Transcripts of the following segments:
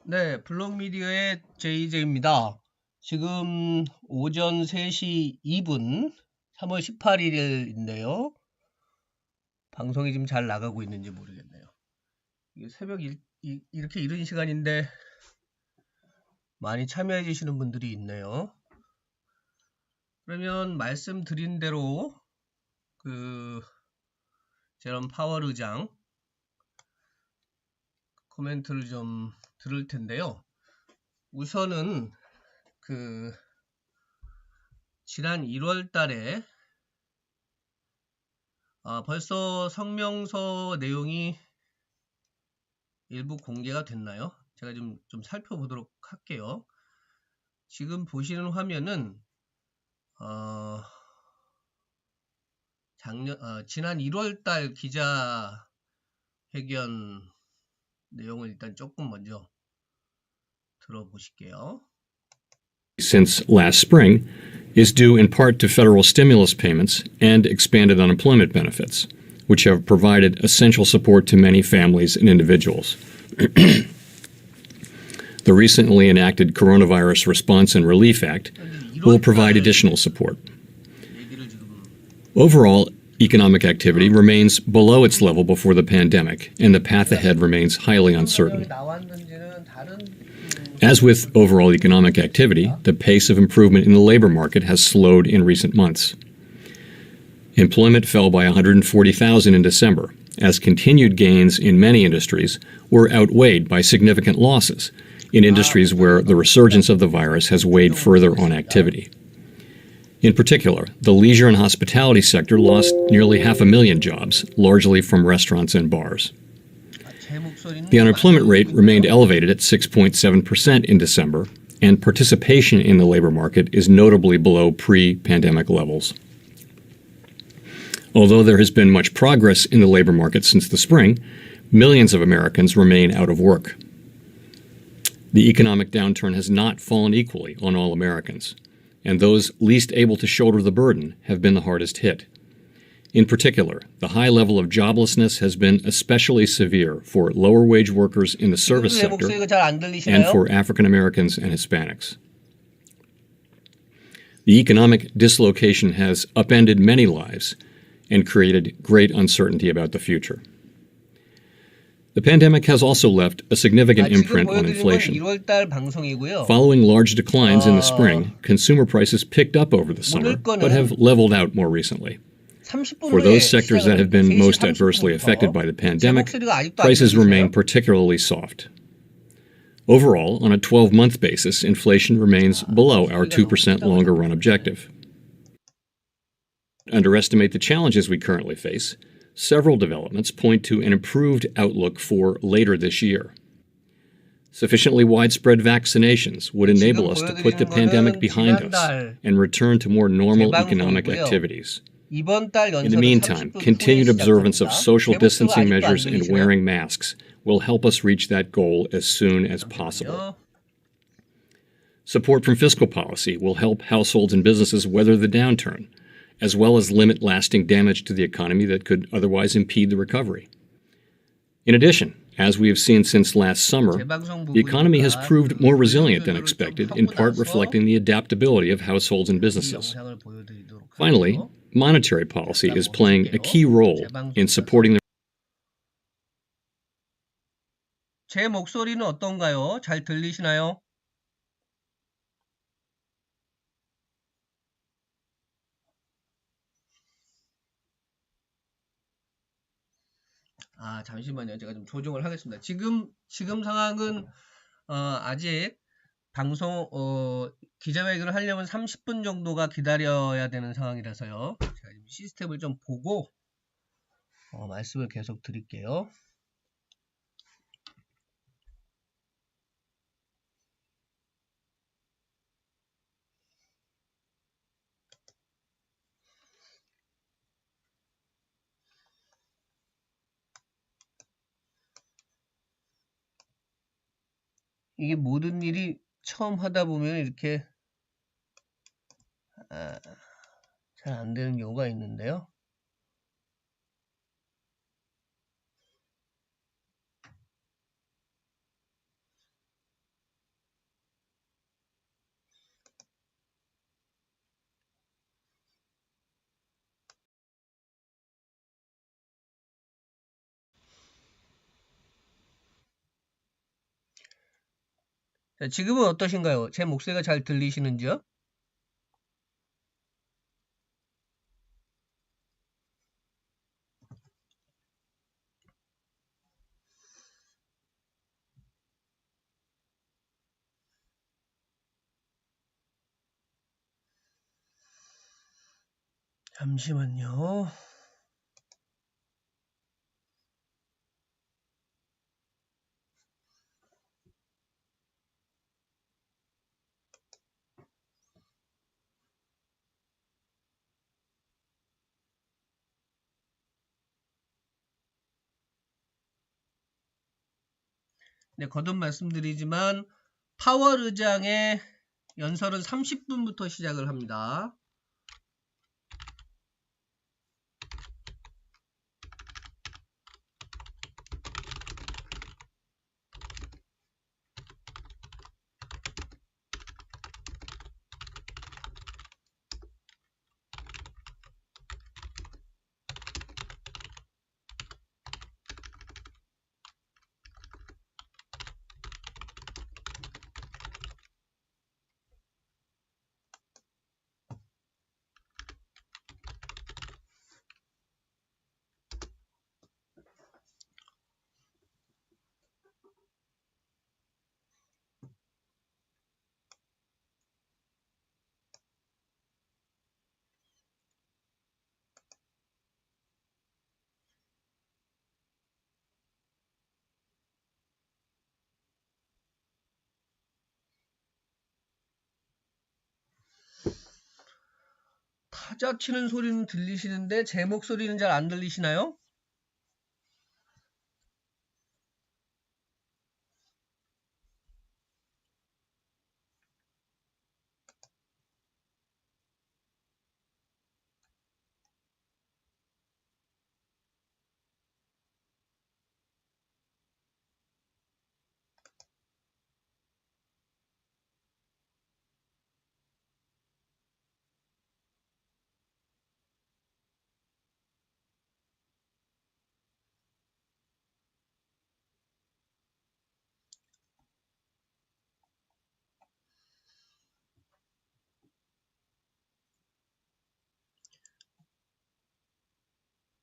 네, 블록미디어의 JJ입니다. 지금 오전 3시 2분 3월 18일인데요. 방송이 지금 잘 나가고 있는지 모르겠네요. 이게 새벽 이렇게 이른 시간인데 많이 참여해 주시는 분들이 있네요. 그러면 말씀드린 대로 제롬 파월 의장 코멘트를 좀 들을 텐데요. 우선은 지난 1월 달에 벌써 성명서 내용이 일부 공개가 됐나요? 제가 좀 살펴보도록 할게요. 지금 보시는 화면은 지난 1월 달 기자회견 내용을 일단 조금 먼저 들어보실게요. Since last spring is due in part to federal stimulus payments and expanded unemployment benefits, which have provided essential support to many families and individuals. The recently enacted Coronavirus Response and Relief Act will provide additional support. Overall, economic activity remains below its level before the pandemic, and the path ahead remains highly uncertain. As with overall economic activity, the pace of improvement in the labor market has slowed in recent months. Employment fell by 140,000 in December, as continued gains in many industries were outweighed by significant losses in industries where the resurgence of the virus has weighed further on activity. In particular, the leisure and hospitality sector lost nearly 500,000 jobs, largely from restaurants and bars. The unemployment rate remained elevated at 6.7% in December, and participation in the labor market is notably below pre-pandemic levels. Although there has been much progress in the labor market since the spring, millions of Americans remain out of work. The economic downturn has not fallen equally on all Americans, and those least able to shoulder the burden have been the hardest hit. In particular, the high level of joblessness has been especially severe for lower-wage workers in the service sector and for African Americans and Hispanics. The economic dislocation has upended many lives and created great uncertainty about the future. The pandemic has also left a significant imprint on inflation. Following large declines in the spring, consumer prices picked up over the summer, but have leveled out more recently. For those sectors that have been most adversely affected by the pandemic, prices remain particularly soft. Overall, on a 12-month basis, inflation remains below our 2% longer-run objective. To underestimate the challenges we currently face, several developments point to an improved outlook for later this year. Sufficiently widespread vaccinations would enable us to put the pandemic behind us and return to more normal economic activities. In the meantime, continued observance of social distancing measures and wearing masks will help us reach that goal as soon as possible. Support from fiscal policy will help households and businesses weather the downturn, as well as limit lasting damage to the economy that could otherwise impede the recovery. In addition, as we have seen since last summer, the economy has proved more resilient than expected, in part reflecting the adaptability of households and businesses. Finally, monetary policy is playing a key role in supporting the 제 목소리는 어떤가요? 잘 들리시나요? 잠시만요. 제가 좀 조정을 하겠습니다. 지금 상황은 아직 방송 기자회견을 하려면 30분 정도가 기다려야 되는 상황이라서요. 제가 시스템을 좀 보고 말씀을 계속 드릴게요. 이게 모든 일이 처음 하다 보면 이렇게 잘 안 되는 경우가 있는데요. 자, 지금은 어떠신가요? 제 목소리가 잘 들리시는지요? 잠시만요. 네, 거듭 말씀드리지만 파월 의장의 연설은 30분부터 시작을 합니다. 타자 치는 소리는 들리시는데 제 목소리는 잘 안 들리시나요?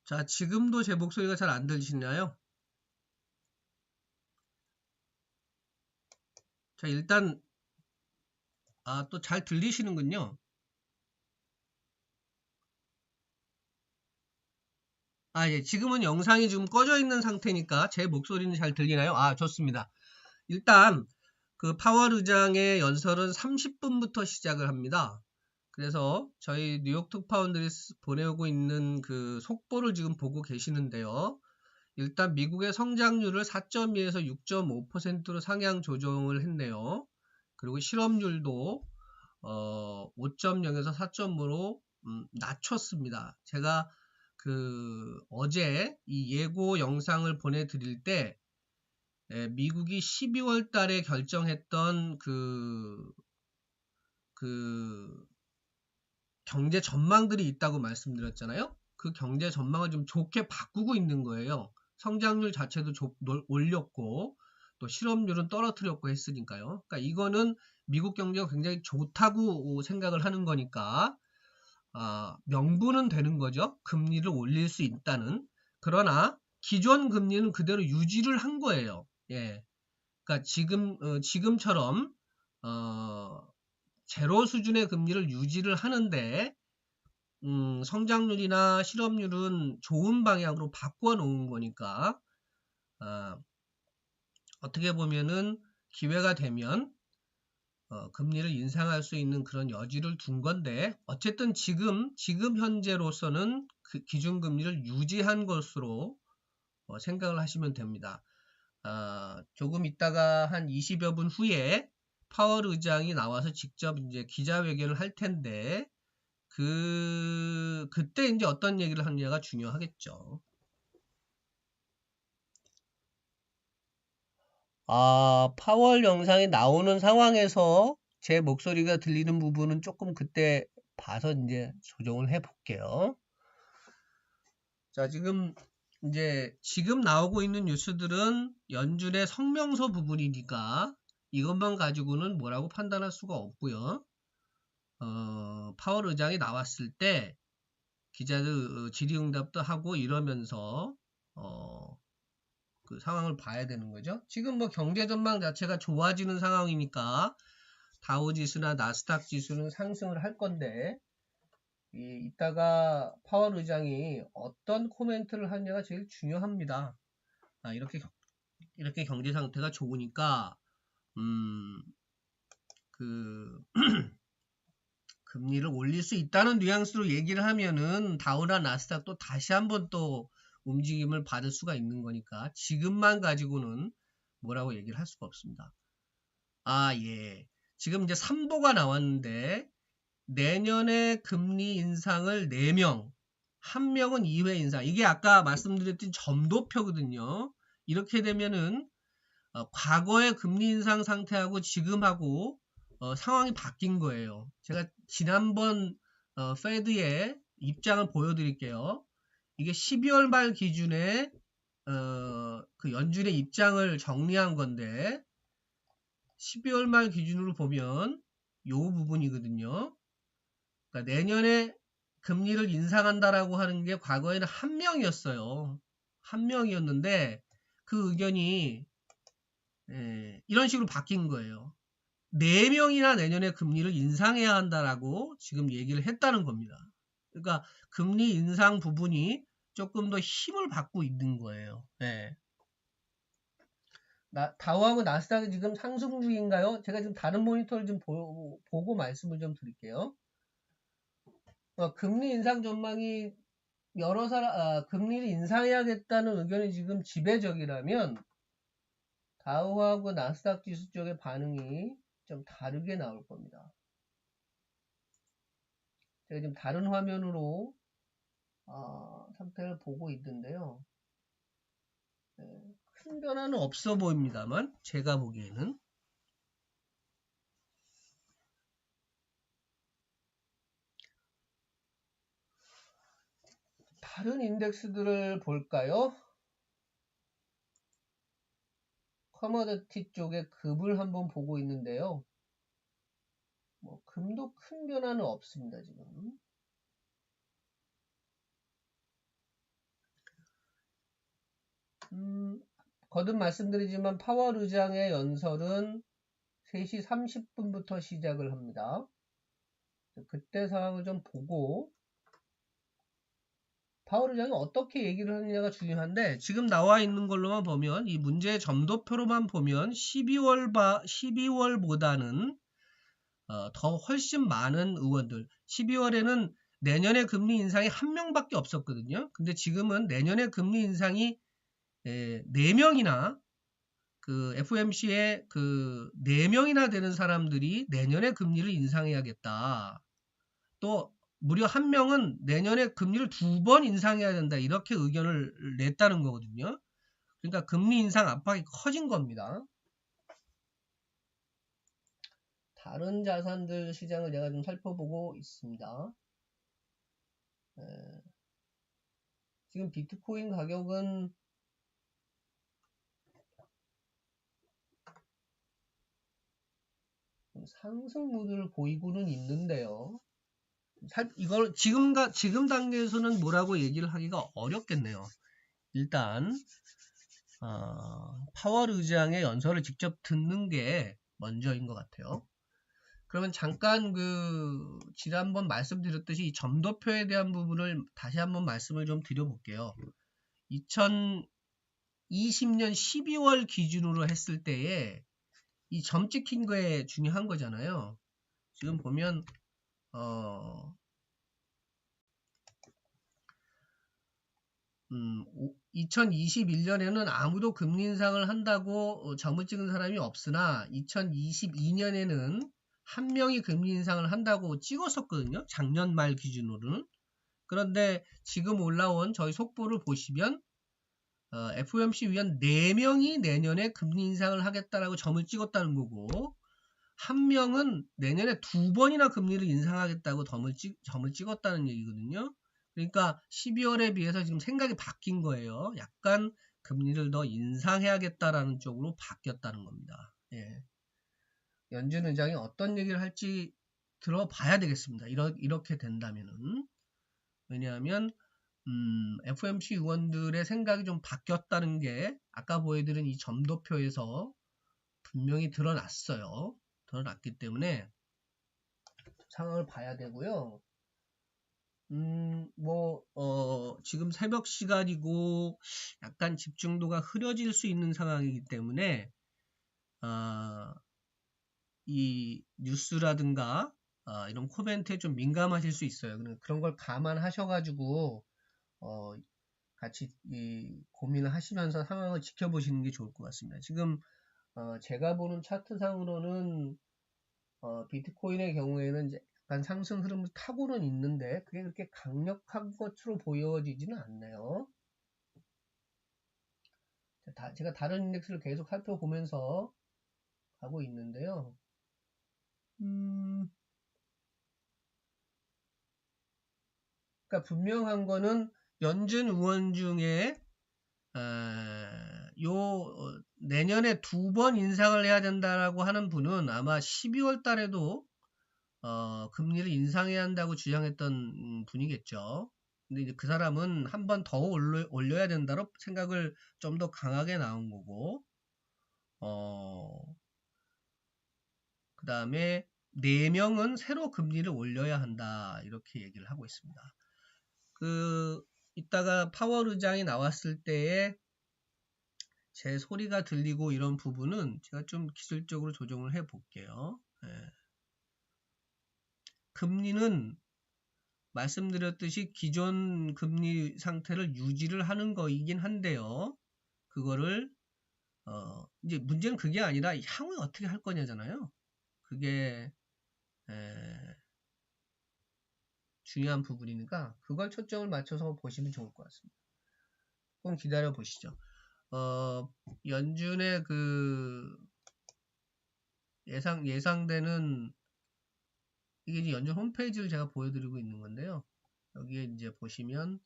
자, 지금도 제 목소리가 잘 안 들리시나요? 자, 일단 또 잘 들리시는군요. 예, 지금은 영상이 지금 꺼져 있는 상태니까 제 목소리는 잘 들리나요? 좋습니다. 일단 그 파월 의장의 연설은 30분부터 시작을 합니다. 그래서 저희 뉴욕 특파원들이 보내오고 있는 그 속보를 지금 보고 계시는데요. 일단 미국의 성장률을 4.2에서 6.5%로 상향 조정을 했네요. 그리고 실업률도 5.0에서 4.5로 낮췄습니다. 제가 어제 이 예고 영상을 보내드릴 때 미국이 12월 달에 결정했던 경제 전망들이 있다고 말씀드렸잖아요. 그 경제 전망을 좀 좋게 바꾸고 있는 거예요. 성장률 자체도 올렸고 또 실업률은 떨어뜨렸고 했으니까요. 그러니까 이거는 미국 경제가 굉장히 좋다고 생각을 하는 거니까 명분은 되는 거죠. 금리를 올릴 수 있다는. 그러나 기존 금리는 그대로 유지를 한 거예요. 예. 그러니까 지금처럼 제로 수준의 금리를 유지를 하는데 성장률이나 실업률은 좋은 방향으로 바꿔 놓은 거니까 어떻게 보면은 기회가 되면 금리를 인상할 수 있는 그런 여지를 둔 건데 어쨌든 지금 현재로서는 그 기준금리를 유지한 것으로 생각을 하시면 됩니다. 조금 있다가 한 20여 분 후에 파월 의장이 나와서 직접 이제 기자회견을 할 텐데 그때 이제 어떤 얘기를 하느냐가 중요하겠죠. 파월 영상이 나오는 상황에서 제 목소리가 들리는 부분은 조금 그때 봐서 이제 조정을 해 볼게요. 자, 지금 나오고 있는 뉴스들은 연준의 성명서 부분이니까 이것만 가지고는 뭐라고 판단할 수가 없고요. 파월 의장이 나왔을 때 기자들 질의응답도 하고 이러면서 그 상황을 봐야 되는 거죠. 지금 뭐 경제 전망 자체가 좋아지는 상황이니까 다우지수나 나스닥 지수는 상승을 할 건데 이따가 파월 의장이 어떤 코멘트를 하느냐가 제일 중요합니다. 이렇게 경제 상태가 좋으니까 금리를 올릴 수 있다는 뉘앙스로 얘기를 하면은 다우나 나스닥 또 다시 한번 또 움직임을 받을 수가 있는 거니까 지금만 가지고는 뭐라고 얘기를 할 수가 없습니다. 예. 지금 이제 3보가 나왔는데 내년에 금리 인상을 4명, 1명은 2회 인상. 이게 아까 말씀드렸던 점도표거든요. 이렇게 되면은 과거의 금리 인상 상태하고 지금하고 상황이 바뀐 거예요. 제가 지난번 페드의 입장을 보여드릴게요. 이게 12월 말 기준에 그 연준의 입장을 정리한 건데 12월 말 기준으로 보면 요 부분이거든요. 그러니까 내년에 금리를 인상한다라고 하는 게 과거에는 1명이었어요. 1명이었는데 그 의견이 이런 식으로 바뀐 거예요. 4명이나 내년에 금리를 인상해야 한다라고 지금 얘기를 했다는 겁니다. 그러니까 금리 인상 부분이 조금 더 힘을 받고 있는 거예요. 다우하고 나스닥이 지금 상승 중인가요? 제가 지금 다른 모니터를 좀 보고 말씀을 좀 드릴게요. 금리 인상 전망이 금리를 인상해야겠다는 의견이 지금 지배적이라면 다우하고 나스닥 지수 쪽의 반응이 좀 다르게 나올 겁니다. 제가 지금 다른 화면으로 상태를 보고 있는데요. 큰 변화는 없어 보입니다만 제가 보기에는 다른 인덱스들을 볼까요? 커머더티 쪽의 급을 한번 보고 있는데요. 금도 큰 변화는 없습니다, 지금. 거듭 말씀드리지만 파월 의장의 연설은 3시 30분부터 시작을 합니다. 그때 상황을 좀 보고 파월 의장이 어떻게 얘기를 하느냐가 중요한데 지금 나와 있는 걸로만 보면 이 문제의 점도표로만 보면 12월보다는 더 훨씬 많은 의원들 12월에는 내년에 금리 인상이 1명밖에 없었거든요. 근데 지금은 내년에 금리 인상이 4명이나 그 FOMC에 그 4명이나 되는 사람들이 내년에 금리를 인상해야겠다. 또 무려 1명은 내년에 금리를 2번 인상해야 된다. 이렇게 의견을 냈다는 거거든요. 그러니까 금리 인상 압박이 커진 겁니다. 다른 자산들 시장을 제가 좀 살펴보고 있습니다. 지금 비트코인 가격은 상승 무드를 보이고는 있는데요. 이걸 지금 단계에서는 뭐라고 얘기를 하기가 어렵겠네요. 일단 파월 의장의 연설을 직접 듣는 게 먼저인 것 같아요. 그러면 잠깐 지난번 말씀드렸듯이 이 점도표에 대한 부분을 다시 한번 말씀을 좀 드려볼게요. 2020년 12월 기준으로 했을 때에 이 점 찍힌 거에 중요한 거잖아요. 지금 보면 2021년에는 아무도 금리 인상을 한다고 점을 찍은 사람이 없으나 2022년에는 1명이 금리 인상을 한다고 찍었었거든요. 작년 말 기준으로는. 그런데 지금 올라온 저희 속보를 보시면 FOMC 위원 4명이 내년에 금리 인상을 하겠다라고 점을 찍었다는 거고 1명은 내년에 2번이나 금리를 인상하겠다고 점을 찍었다는 얘기거든요. 그러니까 12월에 비해서 지금 생각이 바뀐 거예요. 약간 금리를 더 인상해야겠다라는 쪽으로 바뀌었다는 겁니다. 연준 의장이 어떤 얘기를 할지 들어봐야 되겠습니다. 이렇게 된다면은. 왜냐하면 FOMC 의원들의 생각이 좀 바뀌었다는 게 아까 보여드린 이 점도표에서 분명히 드러났어요. 드러났기 때문에 상황을 봐야 되고요. 지금 새벽 시간이고 약간 집중도가 흐려질 수 있는 상황이기 때문에 이 뉴스라든가 이런 코멘트에 좀 민감하실 수 있어요. 그런 걸 감안하셔가지고 같이 고민을 하시면서 상황을 지켜보시는 게 좋을 것 같습니다. 지금 제가 보는 차트상으로는 비트코인의 경우에는 이제 약간 상승 흐름을 타고는 있는데 그게 그렇게 강력한 것으로 보여지지는 않네요. 제가 다른 인덱스를 계속 살펴보면서 가고 있는데요. 그러니까 분명한 거는 연준 의원 중에 내년에 2번 인상을 해야 된다라고 하는 분은 아마 12월 달에도 금리를 인상해야 한다고 주장했던 분이겠죠. 근데 이제 그 사람은 한 번 더 올려야 된다로 생각을 좀 더 강하게 나온 거고, 그 다음에 4명은 새로 금리를 올려야 한다. 이렇게 얘기를 하고 있습니다. 이따가 파월 의장이 나왔을 때에 제 소리가 들리고 이런 부분은 제가 좀 기술적으로 조정을 해 볼게요. 금리는 말씀드렸듯이 기존 금리 상태를 유지를 하는 거이긴 한데요. 그거를 이제 문제는 그게 아니라 향후에 어떻게 할 거냐잖아요. 그게 중요한 부분이니까 그걸 초점을 맞춰서 보시면 좋을 것 같습니다. 조금 기다려 보시죠. 연준의 예상되는 이게 이제 연준 홈페이지를 제가 보여드리고 있는 건데요. 여기에 이제 보시면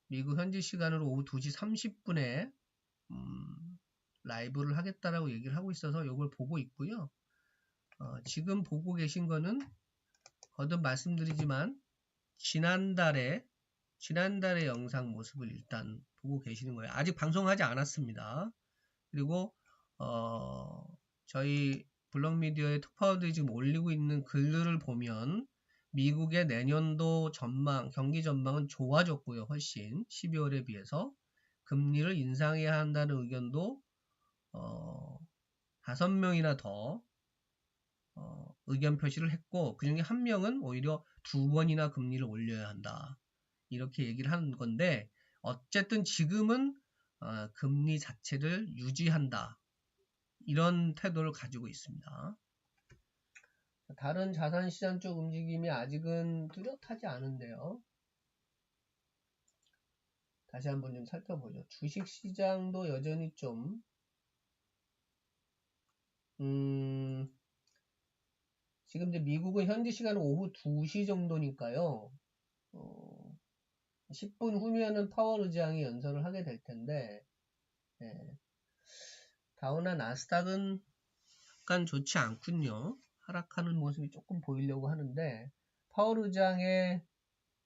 미국 현지 시간으로 오후 2시 30분에 라이브를 하겠다라고 얘기를 하고 있어서 이걸 보고 있고요. 지금 보고 계신 거는 거듭 말씀드리지만 지난달에 영상 모습을 일단 보고 계시는 거예요. 아직 방송하지 않았습니다. 그리고 저희 블록미디어의 특파원들이 지금 올리고 있는 글들을 보면 미국의 내년도 경기 전망은 좋아졌고요. 훨씬 12월에 비해서 금리를 인상해야 한다는 의견도 5명이나 더 의견 표시를 했고 그 중에 1명은 오히려 2번이나 금리를 올려야 한다. 이렇게 얘기를 하는 건데 어쨌든 지금은 금리 자체를 유지한다. 이런 태도를 가지고 있습니다. 다른 자산시장 쪽 움직임이 아직은 뚜렷하지 않은데요. 다시 한번 좀 살펴보죠. 주식시장도 여전히 좀 지금 이제 미국은 현지 시간 오후 2시 정도니까요. 10분 후면은 파월 의장이 연설을 하게 될 텐데 다우나 나스닥은 약간 좋지 않군요. 하락하는 모습이 조금 보이려고 하는데 파월 의장의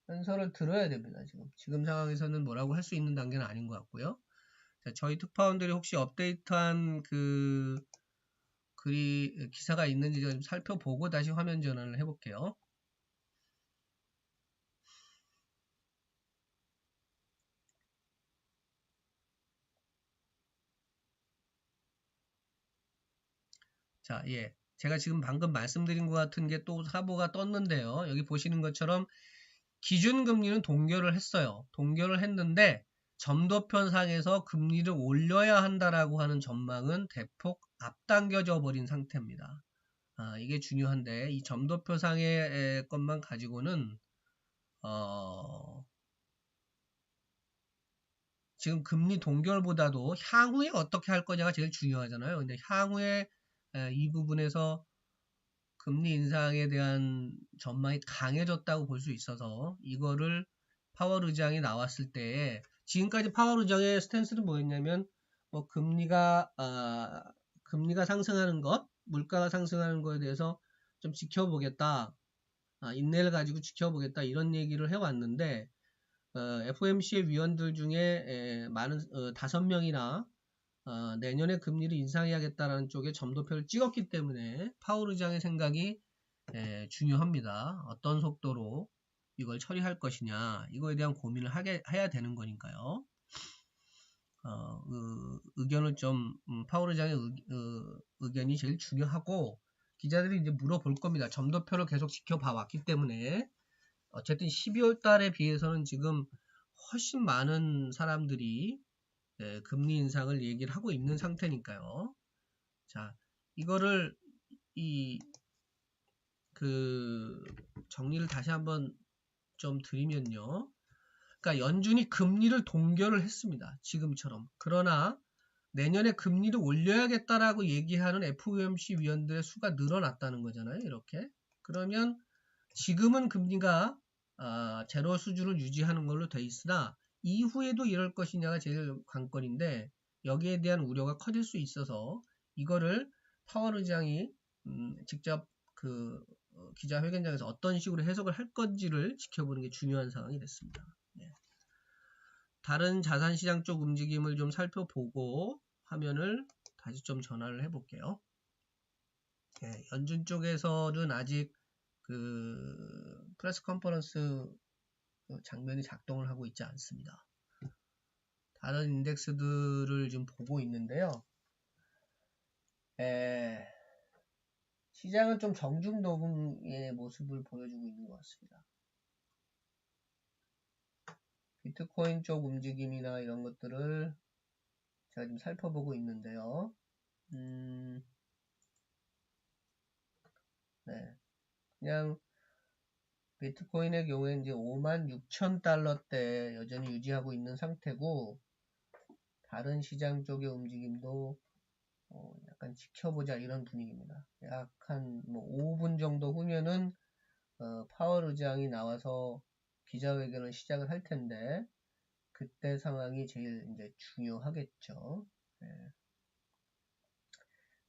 연설을 들어야 됩니다. 지금 상황에서는 뭐라고 할 수 있는 단계는 아닌 것 같고요. 자, 저희 특파원들이 혹시 업데이트한 기사가 있는지 좀 살펴보고 다시 화면 전환을 해볼게요. 자, 제가 지금 방금 말씀드린 것 같은 게 또 사보가 떴는데요. 여기 보시는 것처럼 기준금리는 동결을 했어요. 동결을 했는데 점도편상에서 금리를 올려야 한다라고 하는 전망은 대폭 앞당겨져 버린 상태입니다. 이게 중요한데 이 점도표상의 것만 가지고는 지금 금리 동결보다도 향후에 어떻게 할 거냐가 제일 중요하잖아요. 근데 향후에 이 부분에서 금리 인상에 대한 전망이 강해졌다고 볼 수 있어서 이거를 파월 의장이 나왔을 때 지금까지 파월 의장의 스탠스는 뭐였냐면 금리가 상승하는 것 물가가 상승하는 거에 대해서 좀 지켜보겠다, 인내를 가지고 지켜보겠다 이런 얘기를 해왔는데 FOMC의 위원들 중에 많은 5명이나 내년에 금리를 인상해야겠다라는 쪽에 점도표를 찍었기 때문에 파월 의장의 생각이 중요합니다. 어떤 속도로 이걸 처리할 것이냐 이거에 대한 고민을 해야 되는 거니까요. 의견을 좀 파월 의장의 의견이 제일 중요하고 기자들이 이제 물어볼 겁니다. 점도표를 계속 지켜봐 왔기 때문에 어쨌든 12월 달에 비해서는 지금 훨씬 많은 사람들이 금리 인상을 얘기를 하고 있는 상태니까요. 자, 이거를 정리를 다시 한번 좀 드리면요. 그러니까 연준이 금리를 동결을 했습니다. 지금처럼. 그러나 내년에 금리를 올려야겠다라고 얘기하는 FOMC 위원들의 수가 늘어났다는 거잖아요. 이렇게. 그러면 지금은 금리가 제로 수준을 유지하는 걸로 돼 있으나 이후에도 이럴 것이냐가 제일 관건인데 여기에 대한 우려가 커질 수 있어서 이거를 파월 의장이 직접 기자회견장에서 어떤 식으로 해석을 할 건지를 지켜보는 게 중요한 상황이 됐습니다. 다른 자산시장 쪽 움직임을 좀 살펴보고 화면을 다시 좀 전환을 해볼게요. 연준 쪽에서는 아직 프레스 컨퍼런스 장면이 작동을 하고 있지 않습니다. 다른 인덱스들을 좀 보고 있는데요. 시장은 좀 정중동의 모습을 보여주고 있는 것 같습니다. 비트코인 쪽 움직임이나 이런 것들을 제가 좀 살펴보고 있는데요. 그냥 비트코인의 경우에 이제 56,000달러대 여전히 유지하고 있는 상태고 다른 시장 쪽의 움직임도 약간 지켜보자 이런 분위기입니다. 약 한 5분 정도 후면은 파월 의장이 나와서 기자회견을 시작을 할 텐데 그때 상황이 제일 이제 중요하겠죠.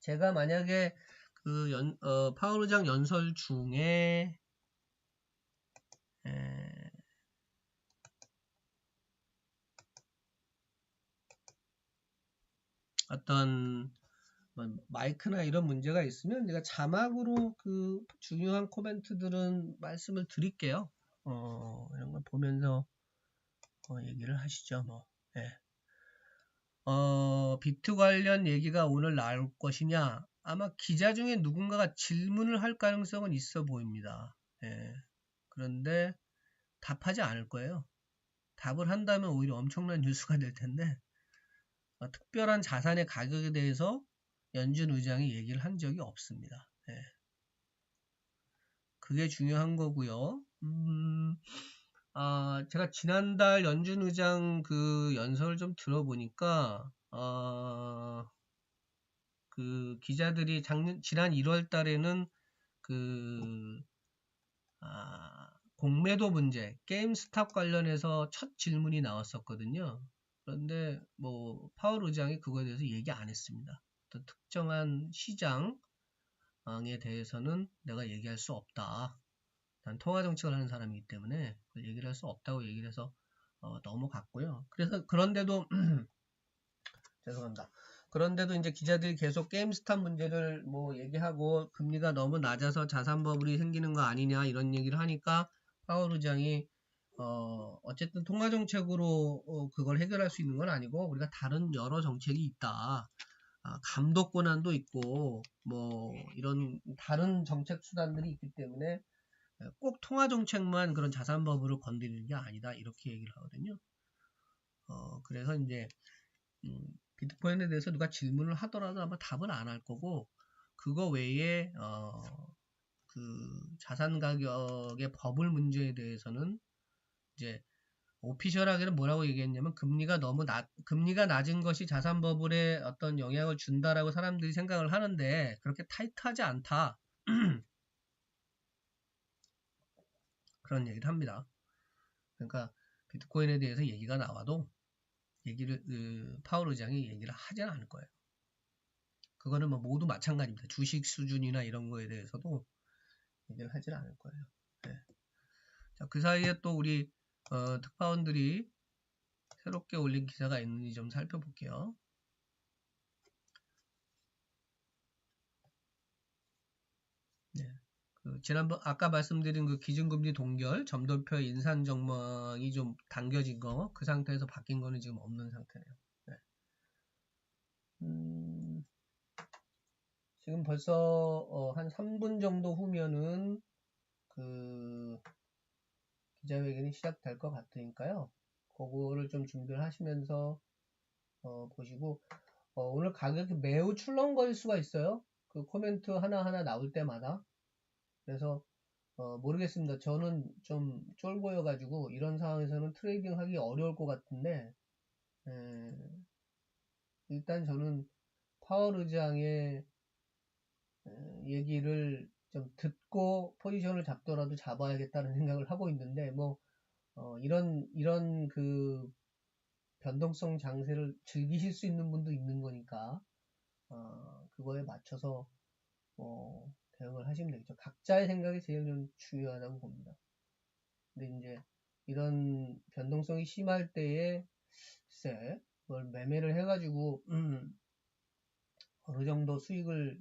제가 만약에 파월 의장 연설 중에 어떤 마이크나 이런 문제가 있으면 제가 자막으로 중요한 코멘트들은 말씀을 드릴게요. 이런 걸 보면서 얘기를 하시죠. 비트 관련 얘기가 오늘 나올 것이냐? 아마 기자 중에 누군가가 질문을 할 가능성은 있어 보입니다. 그런데 답하지 않을 거예요. 답을 한다면 오히려 엄청난 뉴스가 될 텐데 특별한 자산의 가격에 대해서 연준 의장이 얘기를 한 적이 없습니다. 그게 중요한 거고요. 제가 지난달 연준 의장 연설을 좀 들어보니까 기자들이 지난 1월 달에는 공매도 문제, 게임스탑 관련해서 첫 질문이 나왔었거든요. 그런데 파월 의장이 그거에 대해서 얘기 안 했습니다. 어떤 특정한 시장에 대해서는 내가 얘기할 수 없다. 난 통화정책을 하는 사람이기 때문에 그걸 얘기를 할 수 없다고 얘기를 해서 넘어갔고요. 그런데도 죄송합니다. 그런데도 이제 기자들이 계속 게임스탑 문제를 얘기하고 금리가 너무 낮아서 자산 버블이 생기는 거 아니냐 이런 얘기를 하니까 파월 의장이 어쨌든 통화정책으로 그걸 해결할 수 있는 건 아니고 우리가 다른 여러 정책이 있다. 감독 권한도 있고 이런 다른 정책 수단들이 있기 때문에 꼭 통화정책만 그런 자산 버블을 건드리는 게 아니다 이렇게 얘기를 하거든요. 그래서 이제 비트코인에 대해서 누가 질문을 하더라도 아마 답은 안 할 거고 그거 외에 자산 가격의 버블 문제에 대해서는 이제 오피셜하게는 뭐라고 얘기했냐면 금리가 낮은 것이 자산 버블에 어떤 영향을 준다라고 사람들이 생각을 하는데 그렇게 타이트하지 않다. 그런 얘기를 합니다. 그러니까 비트코인에 대해서 얘기가 나와도 파월 의장이 얘기를 하지는 않을 거예요. 그거는 뭐 모두 마찬가지입니다. 주식 수준이나 이런 거에 대해서도 얘기를 하질 않을 거예요. 네. 자, 그 사이에 또 우리 특파원들이 새롭게 올린 기사가 있는지 좀 살펴볼게요. 네. 지난번 아까 말씀드린 그 기준금리 동결, 점도표 인상 전망이 좀 당겨진 거, 그 상태에서 바뀐 거는 지금 없는 상태네요. 네. 지금 벌써 한 3분 정도 후면은 그 기자회견이 시작될 것 같으니까요. 그거를 좀 준비를 하시면서 보시고 오늘 가격이 매우 출렁거릴 수가 있어요. 그 코멘트 하나하나 나올 때마다. 그래서 모르겠습니다. 저는 좀 쫄보여가지고 이런 상황에서는 트레이딩 하기 어려울 것 같은데 일단 저는 파월 의장의 얘기를 좀 듣고 포지션을 잡더라도 잡아야겠다는 생각을 하고 있는데 뭐 이런 그 변동성 장세를 즐기실 수 있는 분도 있는 거니까 그거에 맞춰서 대응을 하시면 되겠죠. 각자의 생각이 제일 좀 중요하다고 봅니다. 근데 이제 이런 변동성이 심할 때에 글쎄 그걸 매매를 해가지고 어느 정도 수익을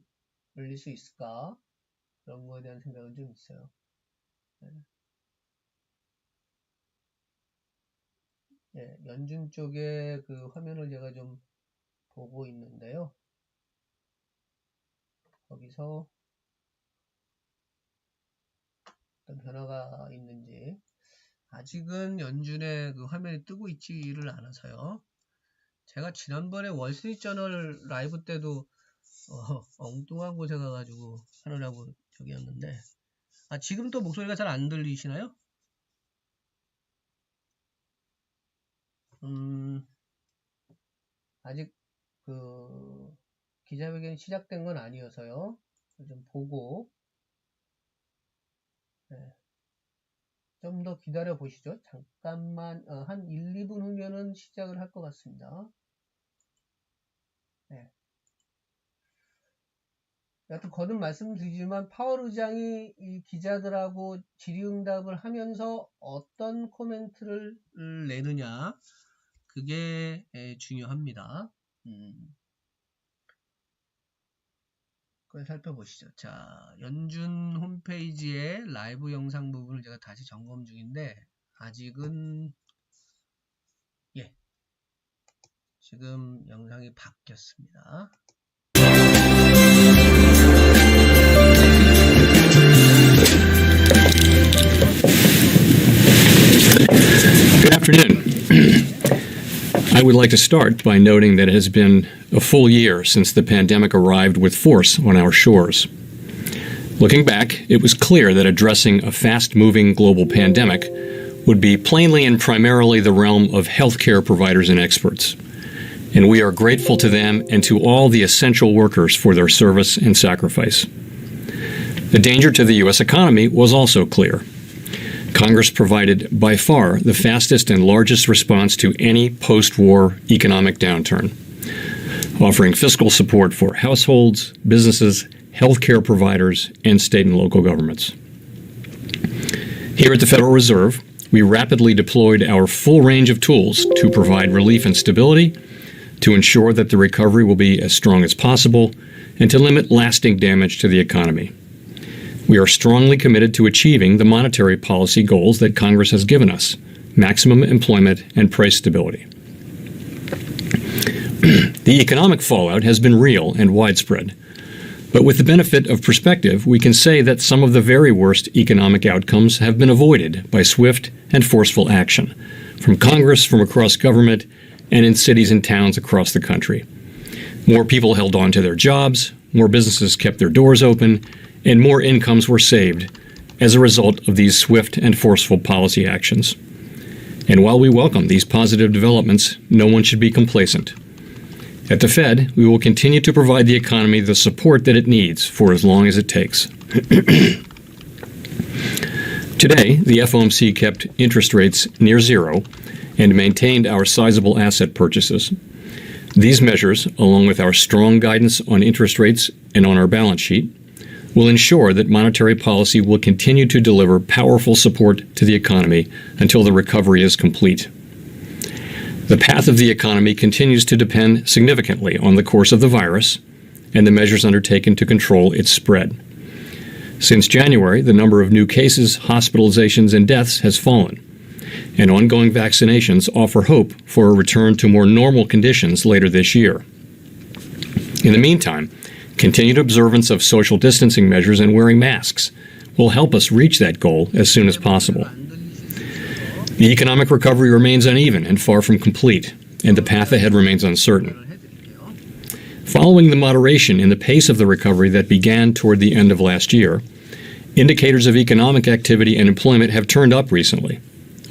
올릴 수 있을까? 그런 거에 대한 생각은 좀 있어요. 네. 네, 연준 쪽에 그 화면을 제가 좀 보고 있는데요. 거기서 어떤 변화가 있는지 아직은 연준의 그 화면이 뜨고 있지를 않아서요. 제가 지난번에 월스트리트저널 라이브 때도 엉뚱한 곳에 가가지고 하느라고 저기였는데 지금 또 목소리가 잘 안 들리시나요? 아직 그 기자회견이 시작된 건 아니어서요. 좀 보고 네. 좀 더 기다려 보시죠. 잠깐만 한 1, 2분 후면은 시작을 할 것 같습니다. 네. 여하튼 거듭 말씀드리지만 파월 의장이 이 기자들하고 질의응답을 하면서 어떤 코멘트를 내느냐 그게 중요합니다. 그걸 살펴보시죠. 자, 연준 홈페이지의 라이브 영상 부분을 제가 다시 점검 중인데 아직은 지금 영상이 바뀌었습니다. Good afternoon. I would like to start by noting that it has been a full year since the pandemic arrived with force on our shores. Looking back, it was clear that addressing a fast-moving global pandemic would be plainly and primarily the realm of healthcare providers and experts. And we are grateful to them and to all the essential workers for their service and sacrifice. The danger to the U.S. economy was also clear. Congress provided by far the fastest and largest response to any post-war economic downturn, offering fiscal support for households, businesses, healthcare providers, and state and local governments. Here at the Federal Reserve, we rapidly deployed our full range of tools to provide relief and stability, to ensure that the recovery will be as strong as possible, and to limit lasting damage to the economy. We are strongly committed to achieving the monetary policy goals that Congress has given us, maximum employment and price stability. The economic fallout has been real and widespread, but with the benefit of perspective, we can say that some of the very worst economic outcomes have been avoided by swift and forceful action, from Congress, from across government, and in cities and towns across the country. More people held on to their jobs, more businesses kept their doors open, and more incomes were saved as a result of these swift and forceful policy actions. And while we welcome these positive developments, no one should be complacent. At the Fed, we will continue to provide the economy the support that it needs for as long as it takes. Today, the FOMC kept interest rates near zero and maintained our sizable asset purchases. These measures, along with our strong guidance on interest rates and on our balance sheet, will ensure that monetary policy will continue to deliver powerful support to the economy until the recovery is complete. The path of the economy continues to depend significantly on the course of the virus and the measures undertaken to control its spread. Since January, the number of new cases, hospitalizations, and deaths has fallen, and ongoing vaccinations offer hope for a return to more normal conditions later this year. In the meantime, continued observance of social distancing measures and wearing masks will help us reach that goal as soon as possible. The economic recovery remains uneven and far from complete, and the path ahead remains uncertain. Following the moderation in the pace of the recovery that began toward the end of last year, indicators of economic activity and employment have turned up recently,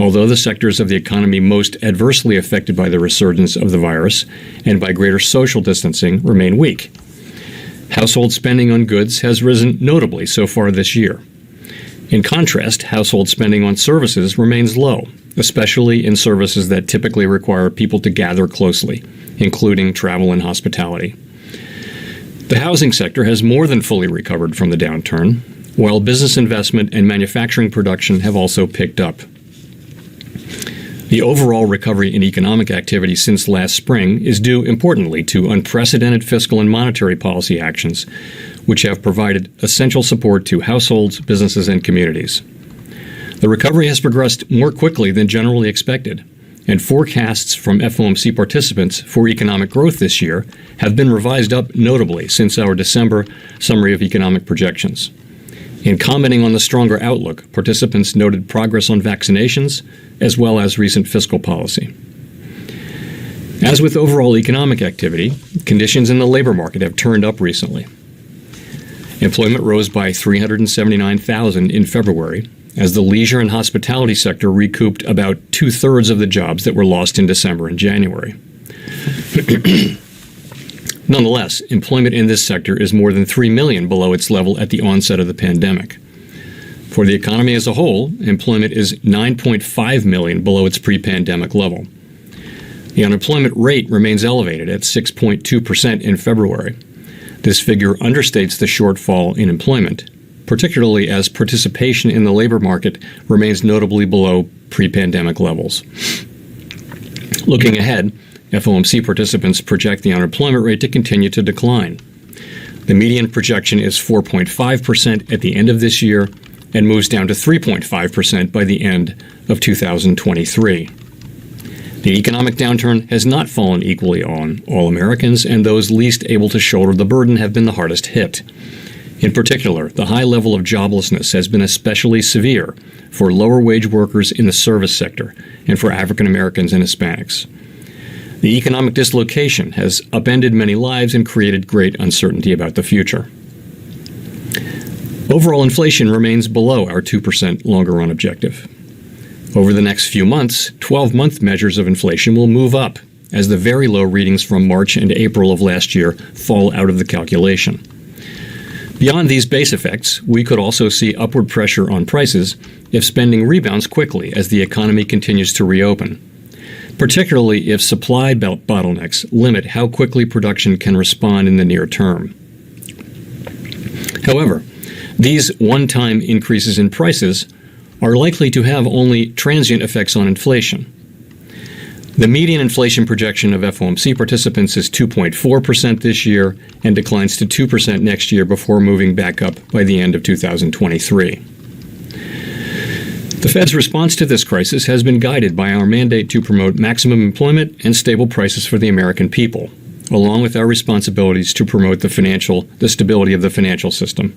although the sectors of the economy most adversely affected by the resurgence of the virus and by greater social distancing remain weak. Household spending on goods has risen notably so far this year. In contrast, household spending on services remains low, especially in services that typically require people to gather closely, including travel and hospitality. The housing sector has more than fully recovered from the downturn, while business investment and manufacturing production have also picked up. The overall recovery in economic activity since last spring is due importantly to unprecedented fiscal and monetary policy actions, which have provided essential support to households, businesses, and communities. The recovery has progressed more quickly than generally expected, and forecasts from FOMC participants for economic growth this year have been revised up notably since our December summary of economic projections. In commenting on the stronger outlook, participants noted progress on vaccinations as well as recent fiscal policy. As with overall economic activity, conditions in the labor market have turned up recently. Employment rose by 379,000 in February, as the leisure and hospitality sector recouped about two-thirds of the jobs that were lost in December and January. Nonetheless, employment in this sector is more than 3 million below its level at the onset of the pandemic. For the economy as a whole, employment is 9.5 million below its pre-pandemic level. The unemployment rate remains elevated at 6.2% in February. This figure understates the shortfall in employment, particularly as participation in the labor market remains notably below pre-pandemic levels. Looking ahead, FOMC participants project the unemployment rate to continue to decline. The median projection is 4.5% at the end of this year and moves down to 3.5% by the end of 2023. The economic downturn has not fallen equally on all Americans, and those least able to shoulder the burden have been the hardest hit. In particular, the high level of joblessness has been especially severe for lower-wage workers in the service sector and for African Americans and Hispanics. The economic dislocation has upended many lives and created great uncertainty about the future. Overall inflation remains below our 2% longer-run objective. Over the next few months, 12-month measures of inflation will move up as the very low readings from March and April of last year fall out of the calculation. Beyond these base effects, we could also see upward pressure on prices if spending rebounds quickly as the economy continues to reopen, particularly if supply bottlenecks limit how quickly production can respond in the near term. However, these one-time increases in prices are likely to have only transient effects on inflation. The median inflation projection of FOMC participants is 2.4% this year and declines to 2% next year before moving back up by the end of 2023. The Fed's response to this crisis has been guided by our mandate to promote maximum employment and stable prices for the American people, along with our responsibilities to promote the stability of the financial system.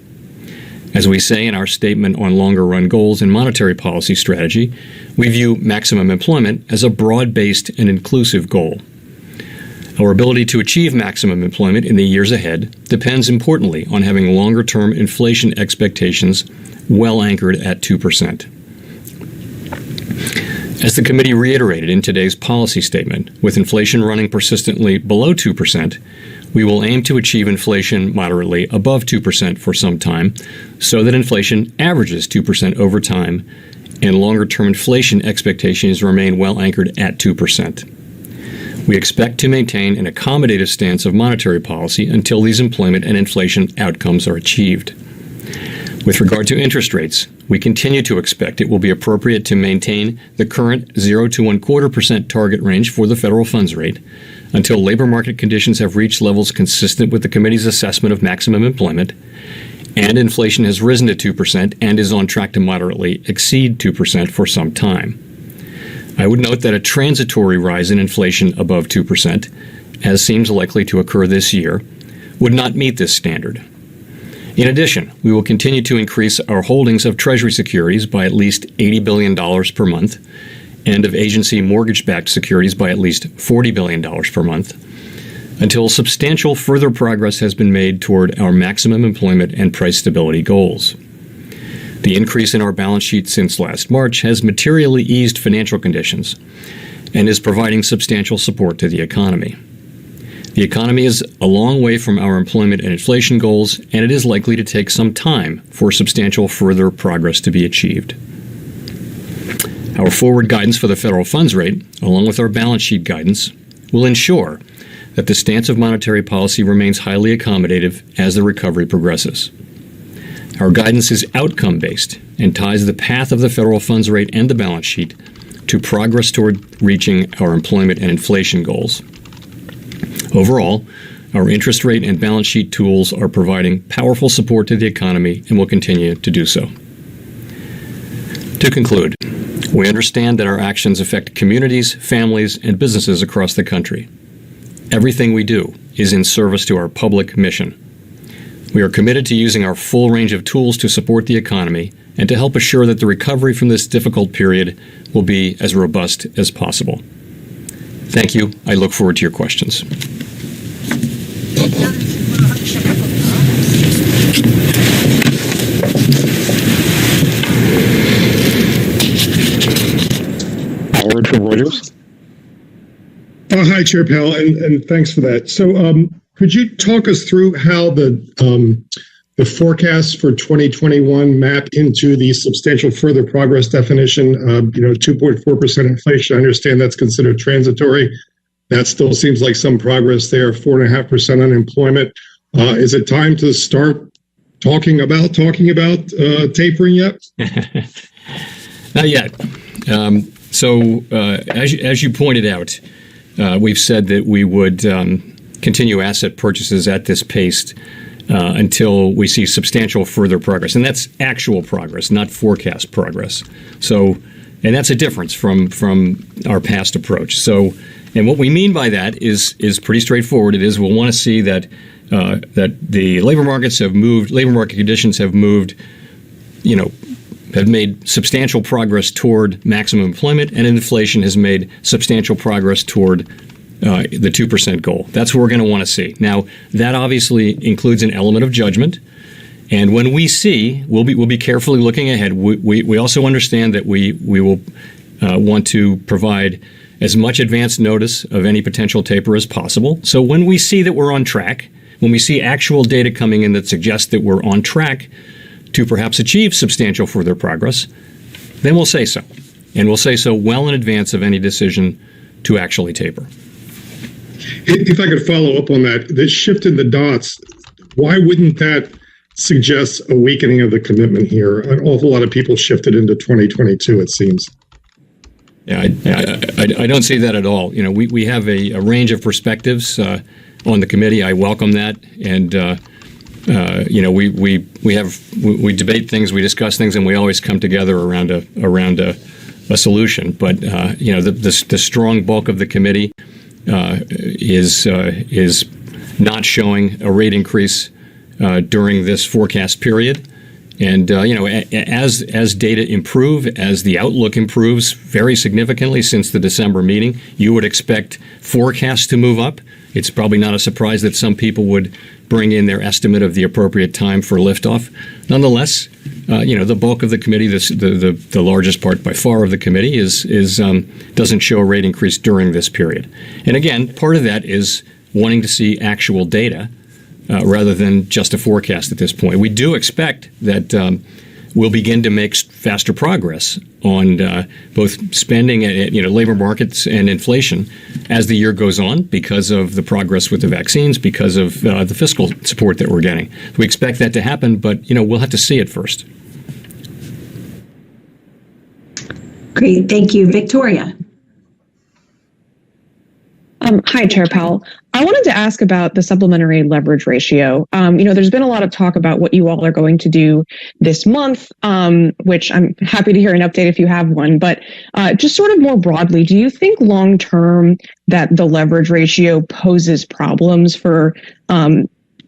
As we say in our statement on longer-run goals and monetary policy strategy, we view maximum employment as a broad-based and inclusive goal. Our ability to achieve maximum employment in the years ahead depends importantly on having longer-term inflation expectations well anchored at 2%. As the committee reiterated in today's policy statement, with inflation running persistently below 2%, we will aim to achieve inflation moderately above 2% for some time, so that inflation averages 2% over time and longer-term inflation expectations remain well anchored at 2%. We expect to maintain an accommodative stance of monetary policy until these employment and inflation outcomes are achieved. With regard to interest rates, we continue to expect it will be appropriate to maintain the current 0 to 1/4% target range for the federal funds rate until labor market conditions have reached levels consistent with the committee's assessment of maximum employment, and inflation has risen to 2% and is on track to moderately exceed 2% for some time. I would note that a transitory rise in inflation above 2%, as seems likely to occur this year, would not meet this standard. In addition, we will continue to increase our holdings of Treasury securities by at least $80 billion per month and of agency mortgage-backed securities by at least $40 billion per month until substantial further progress has been made toward our maximum employment and price stability goals. The increase in our balance sheet since last March has materially eased financial conditions and is providing substantial support to the economy. The economy is a long way from our employment and inflation goals, and it is likely to take some time for substantial further progress to be achieved. Our forward guidance for the federal funds rate, along with our balance sheet guidance, will ensure that the stance of monetary policy remains highly accommodative as the recovery progresses. Our guidance is outcome-based and ties the path of the federal funds rate and the balance sheet to progress toward reaching our employment and inflation goals. Overall, our interest rate and balance sheet tools are providing powerful support to the economy and will continue to do so. To conclude, we understand that our actions affect communities, families, and businesses across the country. Everything we do is in service to our public mission. We are committed to using our full range of tools to support the economy and to help assure that the recovery from this difficult period will be as robust as possible. Thank you. I look forward to your questions. Howard from Reuters. Hi, Chair Powell, and thanks for that. So could you talk us through how the forecasts for 2021 map into the substantial further progress definition? 2.4% inflation, I understand that's considered transitory. That still seems like some progress there. 4.5% unemployment. Is it time to start talking about tapering yet? Not yet. As you pointed out, we've said that we would continue asset purchases at this pace until we see substantial further progress. And that's actual progress, not forecast progress. And that's a difference from our past approach. And what we mean by that is pretty straightforward. It is we'll want to see that the labor market conditions have moved, have made substantial progress toward maximum employment, and inflation has made substantial progress toward the 2% goal. That's what we're going to want to see. Now, that obviously includes an element of judgment. And when we see, we'll be carefully looking ahead. We also understand that we will want to provide as much advance notice of any potential taper as possible. So when we see that we're on track, when we see actual data coming in that suggests that we're on track to perhaps achieve substantial further progress, then we'll say so. And we'll say so well in advance of any decision to actually taper. If I could follow up on that, the shift in the dots, why wouldn't that suggest a weakening of the commitment here? An awful lot of people shifted into 2022, it seems. Yeah, I don't see that at all. We have a range of perspectives on the committee. I welcome that, and we debate things, we discuss things, and we always come together around a solution. But the strong bulk of the committee is not showing a rate increase during this forecast period. And, as data improve, as the outlook improves very significantly since the December meeting, you would expect forecasts to move up. It's probably not a surprise that some people would bring in their estimate of the appropriate time for liftoff. Nonetheless, the bulk of the committee, the largest part by far of the committee, doesn't show a rate increase during this period. And again, part of that is wanting to see actual data rather than just a forecast at this point. We do expect that we'll begin to make faster progress on both spending, labor markets and inflation as the year goes on because of the progress with the vaccines, because of the fiscal support that we're getting. We expect that to happen, but we'll have to see it first. Great, thank you. Victoria. Hi, Chair Powell. I wanted to ask about the supplementary leverage ratio. There's been a lot of talk about what you all are going to do this month, which I'm happy to hear an update if you have one. But just sort of more broadly, do you think long term that the leverage ratio poses problems for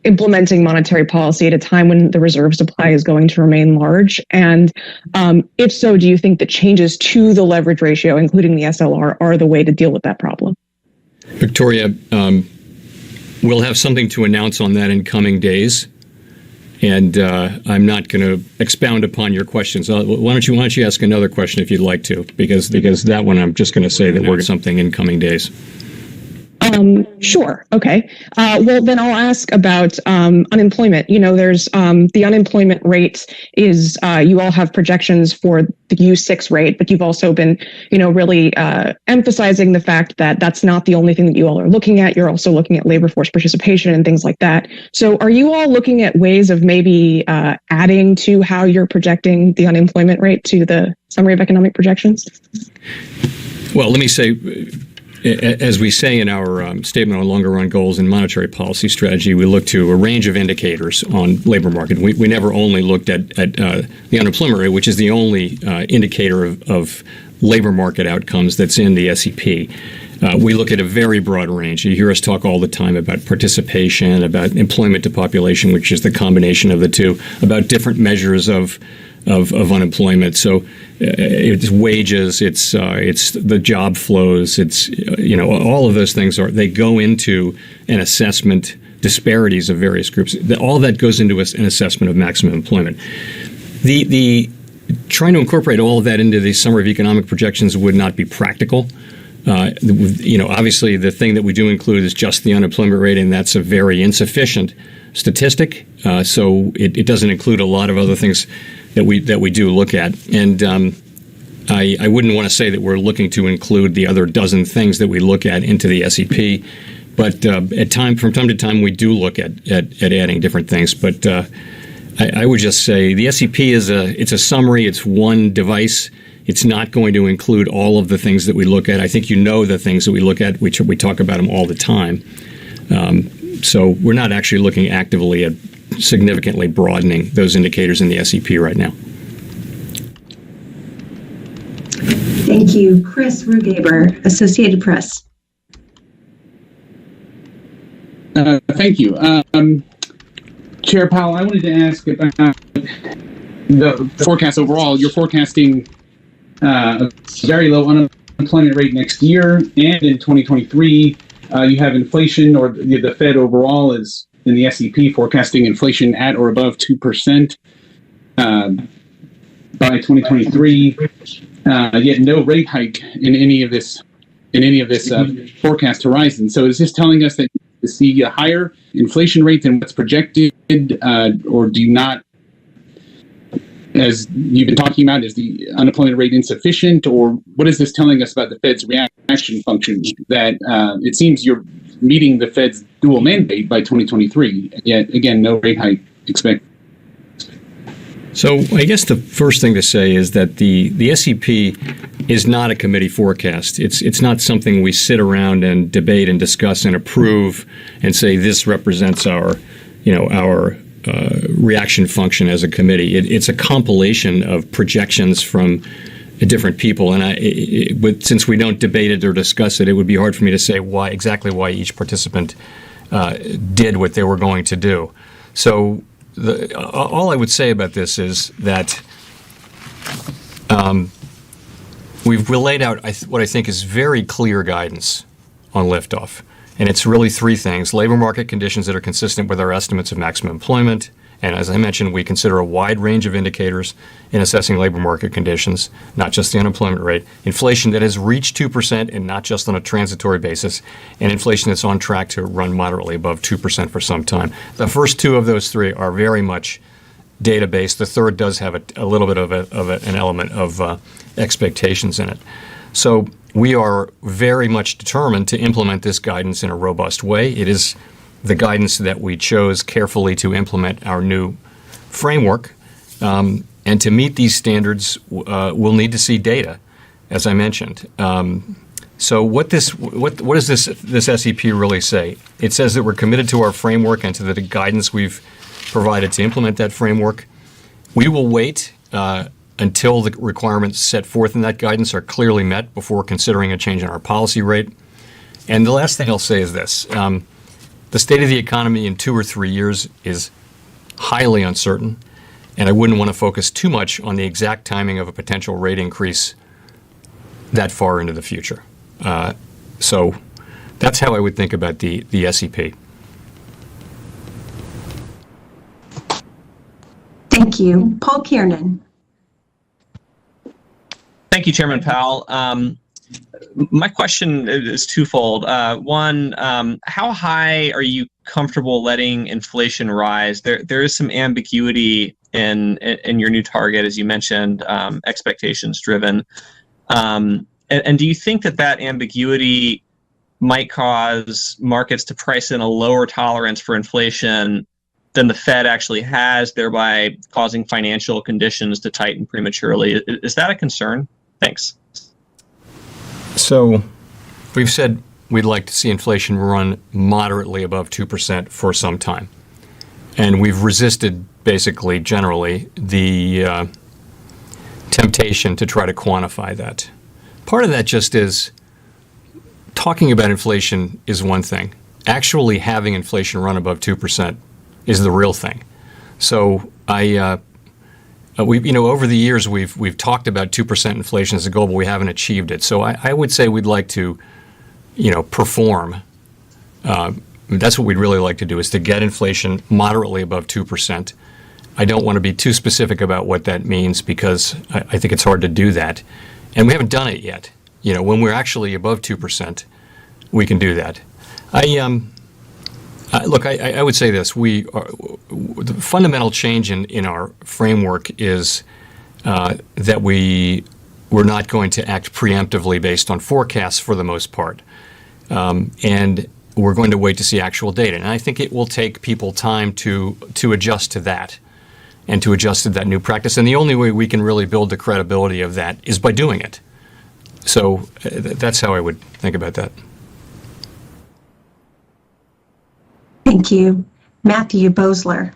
implementing monetary policy at a time when the reserve supply is going to remain large? And if so, do you think that changes to the leverage ratio, including the SLR, are the way to deal with that problem? Victoria, we'll have something to announce on that in coming days, and I'm not going to expound upon your questions. Why don't you ask another question if you'd like to, because that one I'm just going to say that we're something in coming days. Sure. Okay. Well, then I'll ask about unemployment. There's the unemployment rate is you all have projections for the U6 rate, but you've also been, really emphasizing the fact that that's not the only thing that you all are looking at. You're also looking at labor force participation and things like that. So are you all looking at ways of maybe adding to how you're projecting the unemployment rate to the summary of economic projections? Well, let me say, as we say in our statement on longer run goals and monetary policy strategy, we look to a range of indicators on labor market. We never only looked at the unemployment rate, which is the only indicator of labor market outcomes that's in the SEP. We look at a very broad range. You hear us talk all the time about participation, about employment to population, which is the combination of the two, about different measures of unemployment. So it's wages, it's the job flows, it's all of those things they go into an assessment, disparities of various groups. All that goes into an assessment of maximum employment. The trying to incorporate all of that into the summary of economic projections would not be practical. Obviously the thing that we do include is just the unemployment rate, and that's a very insufficient statistic. So it doesn't include a lot of other things that we do look at. And I wouldn't want to say that we're looking to include the other dozen things that we look at into the SEP, but from time to time we do look at adding different things. But I would just say the SEP it's a summary. It's one device. It's not going to include all of the things that we look at. I think the things that we look at. We talk about them all the time. So we're not actually looking actively at significantly broadening those indicators in the SEP right now. Thank you. Chris Rugaber, Associated Press. Thank you. Chair Powell, I wanted to ask about the forecast overall. You're forecasting a very low unemployment rate next year, and in 2023, you have inflation, or the Fed overall is in the SEP forecasting inflation at or above 2% by 2023. Yet no rate hike in any of this forecast horizon. So is this telling us that you see a higher inflation rate than what's projected, or do you not? As you've been talking about, is the unemployment rate insufficient, or what is this telling us about the Fed's reaction function? That it seems you're meeting the Fed's dual mandate by 2023, yet again, no rate hike expected. So I guess the first thing to say is that the SEP is not a committee forecast. It's not something we sit around and debate and discuss and approve and say this represents our reaction function as a committee. It's a compilation of projections from different people, and since we don't debate it or discuss it, it would be hard for me to say exactly why each participant did what they were going to do. So all I would say about this is that we've laid out what I think is very clear guidance on liftoff. And it's really three things: labor market conditions that are consistent with our estimates of maximum employment. And as I mentioned, we consider a wide range of indicators in assessing labor market conditions, not just the unemployment rate. Inflation that has reached 2% and not just on a transitory basis, and inflation that's on track to run moderately above 2% for some time. The first two of those three are very much database. The third does have a little bit of an element of expectations in it. So we are very much determined to implement this guidance in a robust way. It is the guidance that we chose carefully to implement our new framework. And to meet these standards, we'll need to see data, as I mentioned. So what does this SEP really say? It says that we're committed to our framework and to the guidance we've provided to implement that framework. We will wait until the requirements set forth in that guidance are clearly met before considering a change in our policy rate. And the last thing I'll say is this. The state of the economy in 2 or 3 years is highly uncertain, and I wouldn't want to focus too much on the exact timing of a potential rate increase that far into the future. So that's how I would think about the SEP. Thank you. Paul Kiernan. Thank you, Chairman Powell. My question is twofold. One, how high are you comfortable letting inflation rise? There is some ambiguity in your new target, as you mentioned, expectations driven. And do you think that ambiguity might cause markets to price in a lower tolerance for inflation than the Fed actually has, thereby causing financial conditions to tighten prematurely? Is that a concern? Thanks. So we've said we'd like to see inflation run moderately above 2% for some time. And we've resisted, basically, generally, the temptation to try to quantify that. Part of that just is talking about inflation is one thing. Actually having inflation run above 2% is the real thing. So over the years we've talked about 2% inflation as a goal, but we haven't achieved it. So I would say we'd like to, perform. That's what we'd really like to do, is to get inflation moderately above 2%. I don't want to be too specific about what that means because I think it's hard to do that. And we haven't done it yet. When we're actually above 2%, we can do that. Look, I would say this. The fundamental change in our framework is that we're not going to act preemptively based on forecasts for the most part. And we're going to wait to see actual data. And I think it will take people time to adjust to that and to adjust to that new practice. And the only way we can really build the credibility of that is by doing it. So that's how I would think about that. Thank you. Matthew Bosler.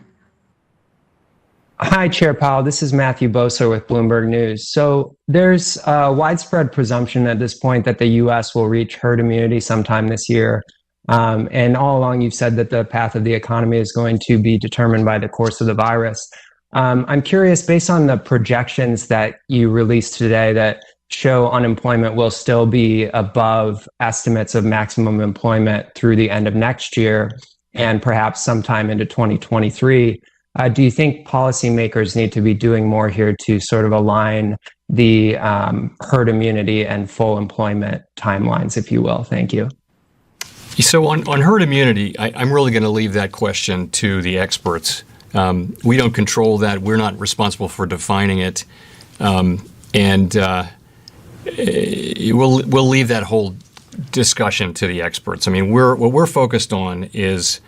Hi, Chair Powell. This is Matthew Bosler with Bloomberg News. So there's a widespread presumption at this point that the U.S. will reach herd immunity sometime this year. And all along, you've said that the path of the economy is going to be determined by the course of the virus. I'm curious, based on the projections that you released today that show unemployment will still be above estimates of maximum employment through the end of next year and perhaps sometime into 2023, do you think policymakers need to be doing more here to sort of align the herd immunity and full employment timelines, if you will? Thank you. So on herd immunity, I'm really going to leave that question to the experts. We don't control that. We're not responsible for defining it. We'll leave that whole discussion to the experts. I mean, what we're focused on is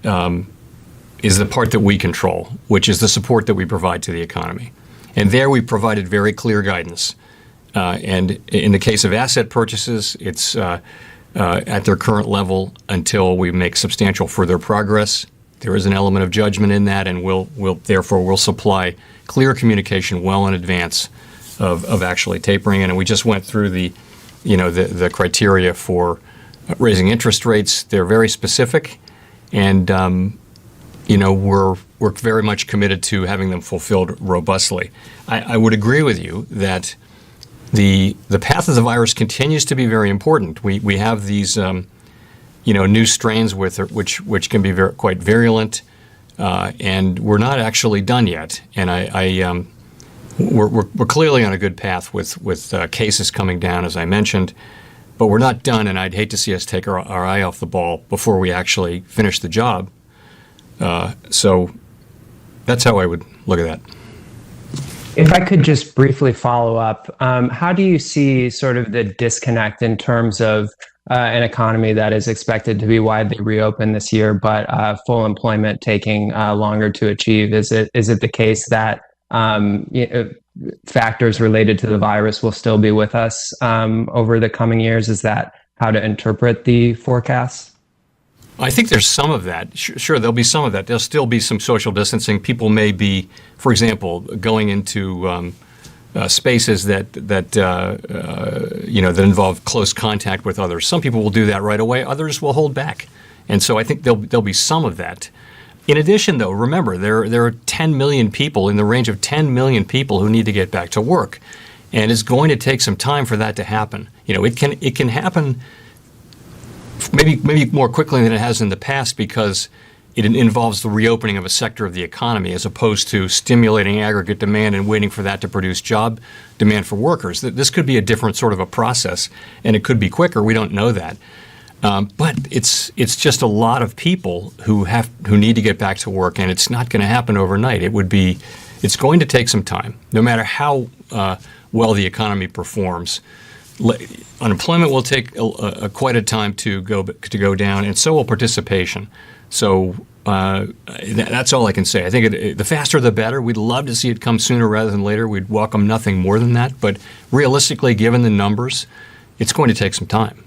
the part that we control, which is the support that we provide to the economy. And there we provided very clear guidance. And in the case of asset purchases, it's at their current level until we make substantial further progress. There is an element of judgment in that, and we'll supply clear communication well in advance of actually tapering. And we just went through the criteria for raising interest rates. They're very specific, and we're very much committed to having them fulfilled robustly. I would agree with you that the path of the virus continues to be very important. We have these new strains which can be quite virulent, and we're not actually done yet. And we're clearly on a good path with cases coming down, as I mentioned, but we're not done. And I'd hate to see us take our eye off the ball before we actually finish the job. So That's how I would look at that. If I could just briefly follow up, how do you see sort of the disconnect in terms of an economy that is expected to be widely reopened this year, but full employment taking longer to achieve? Is it the case that factors related to the virus will still be with us over the coming years? Is that how to interpret the forecasts? I think there's some of that. Sure, there'll be some of that. There'll still be some social distancing. People may be, for example, going into spaces that involve close contact with others. Some people will do that right away. Others will hold back, and so I think there'll be some of that. In addition, though, remember there are 10 million people, in the range of 10 million people, who need to get back to work, and it's going to take some time for that to happen. It can happen maybe more quickly than it has in the past because it involves the reopening of a sector of the economy as opposed to stimulating aggregate demand and waiting for that to produce job demand for workers. This could be a different sort of a process, and it could be quicker. We don't know that. But it's just a lot of people who need to get back to work, and it's not going to happen overnight. It's going to take some time, no matter how well the economy performs. Unemployment will take quite a time to go down, and so will participation. So that's all I can say. I think the faster the better. We'd love to see it come sooner rather than later. We'd welcome nothing more than that. But realistically, given the numbers, it's going to take some time.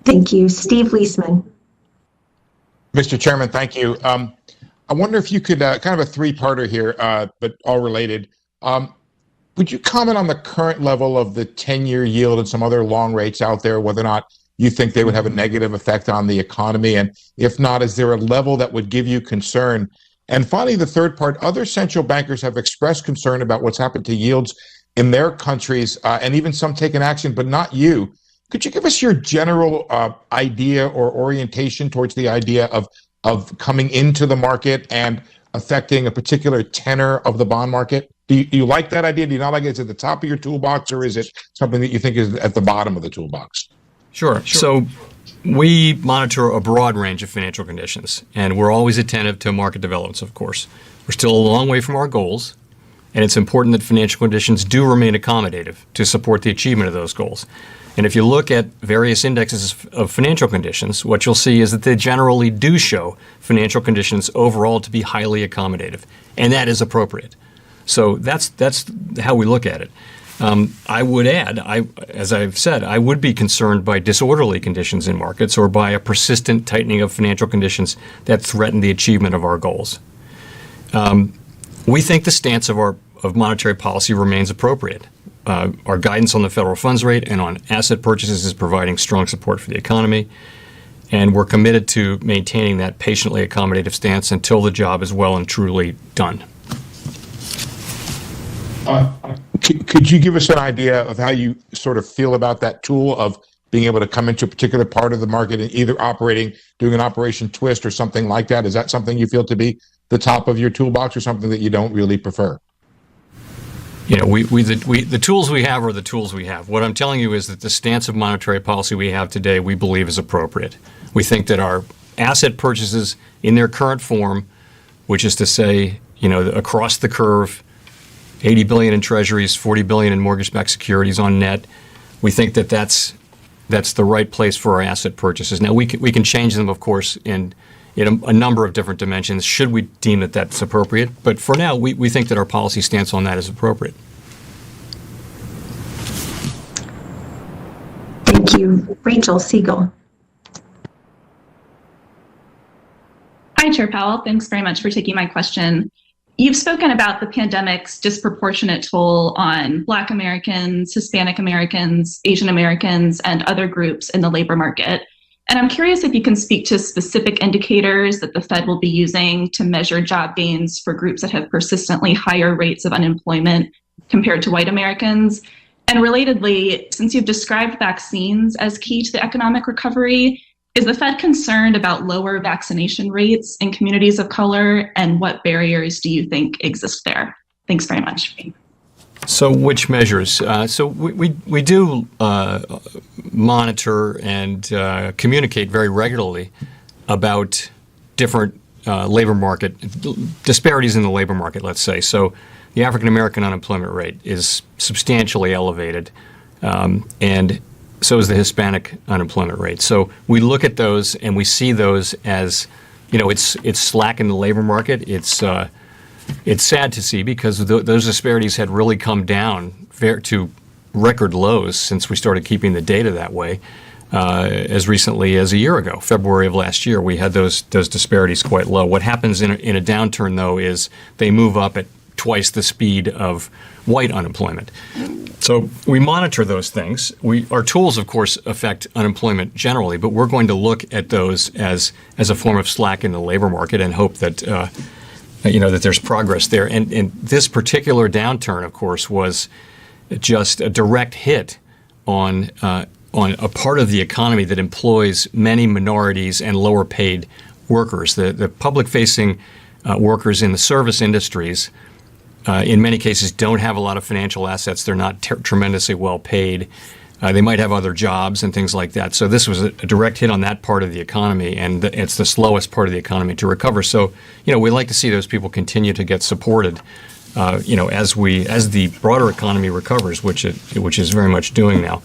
Thank you. Steve Leisman. Mr. Chairman, thank you. I wonder if you could, kind of a three-parter here, but all related. Would you comment on the current level of the 10-year yield and some other long rates out there, whether or not you think they would have a negative effect on the economy? And if not, is there a level that would give you concern? And finally, the third part, other central bankers have expressed concern about what's happened to yields in their countries, and even some taken action, but not you. Could you give us your general idea or orientation towards the idea of coming into the market and affecting a particular tenor of the bond market? Do you like that idea? Do you not like it? Is it at the top of your toolbox, or is it something that you think is at the bottom of the toolbox? Sure. So we monitor a broad range of financial conditions, and we're always attentive to market developments, of course. We're still a long way from our goals, and it's important that financial conditions do remain accommodative to support the achievement of those goals. And if you look at various indexes of financial conditions, what you'll see is that they generally do show financial conditions overall to be highly accommodative, and that is appropriate. So that's how we look at it. I would add, as I've said, I would be concerned by disorderly conditions in markets or by a persistent tightening of financial conditions that threaten the achievement of our goals. We think the stance of monetary policy remains appropriate. Our guidance on the federal funds rate and on asset purchases is providing strong support for the economy, and we're committed to maintaining that patiently accommodative stance until the job is well and truly done. Could you give us an idea of how you sort of feel about that tool of being able to come into a particular part of the market and either doing an operation twist or something like that? Is that something you feel to be the top of your toolbox, or something that you don't really prefer? The tools we have are the tools we have. What I'm telling you is that the stance of monetary policy we have today, we believe is appropriate. We think that our asset purchases in their current form, which is to say, across the curve, $80 billion in treasuries, $40 billion in mortgage-backed securities on net. We think that that's the right place for our asset purchases. Now, we can change them, of course, in a number of different dimensions, should we deem that that's appropriate. But for now, we think that our policy stance on that is appropriate. Thank you. Rachel Siegel. Hi, Chair Powell. Thanks very much for taking my question. You've spoken about the pandemic's disproportionate toll on Black Americans, Hispanic Americans, Asian Americans, and other groups in the labor market. And I'm curious if you can speak to specific indicators that the Fed will be using to measure job gains for groups that have persistently higher rates of unemployment compared to white Americans. And relatedly, since you've described vaccines as key to the economic recovery, is the Fed concerned about lower vaccination rates in communities of color, and what barriers do you think exist there? Thanks very much. So which measures? So we do monitor and communicate very regularly about different labor market, disparities in the labor market, let's say. So the African American unemployment rate is substantially elevated, and so is the Hispanic unemployment rate. So we look at those and we see those as, it's slack in the labor market. It's sad to see because those disparities had really come down to record lows since we started keeping the data that way. As recently as a year ago, February of last year, we had those disparities quite low. What happens in a downturn, though, is they move up at twice the speed of white unemployment. So we monitor those things. Our tools, of course, affect unemployment generally, but we're going to look at those as a form of slack in the labor market and hope that that there's progress there. And this particular downturn, of course, was just a direct hit on a part of the economy that employs many minorities and lower paid workers. The public-facing workers in the service industries, in many cases, don't have a lot of financial assets. They're not tremendously well paid. They might have other jobs and things like that. So this was a direct hit on that part of the economy, and it's the slowest part of the economy to recover. So, we like to see those people continue to get supported, as the broader economy recovers, which is very much doing now.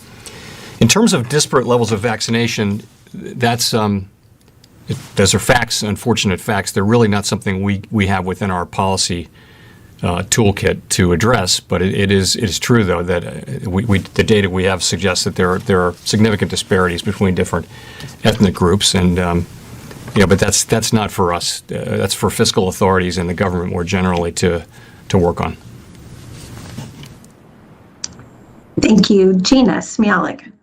In terms of disparate levels of vaccination, those are facts, unfortunate facts. They're really not something we have within our policy toolkit to address. But it is true, though, that the data we have suggests that there are significant disparities between different ethnic groups, and but that's not for us. That's for fiscal authorities and the government more generally to work on. Thank you. Gina Smialik.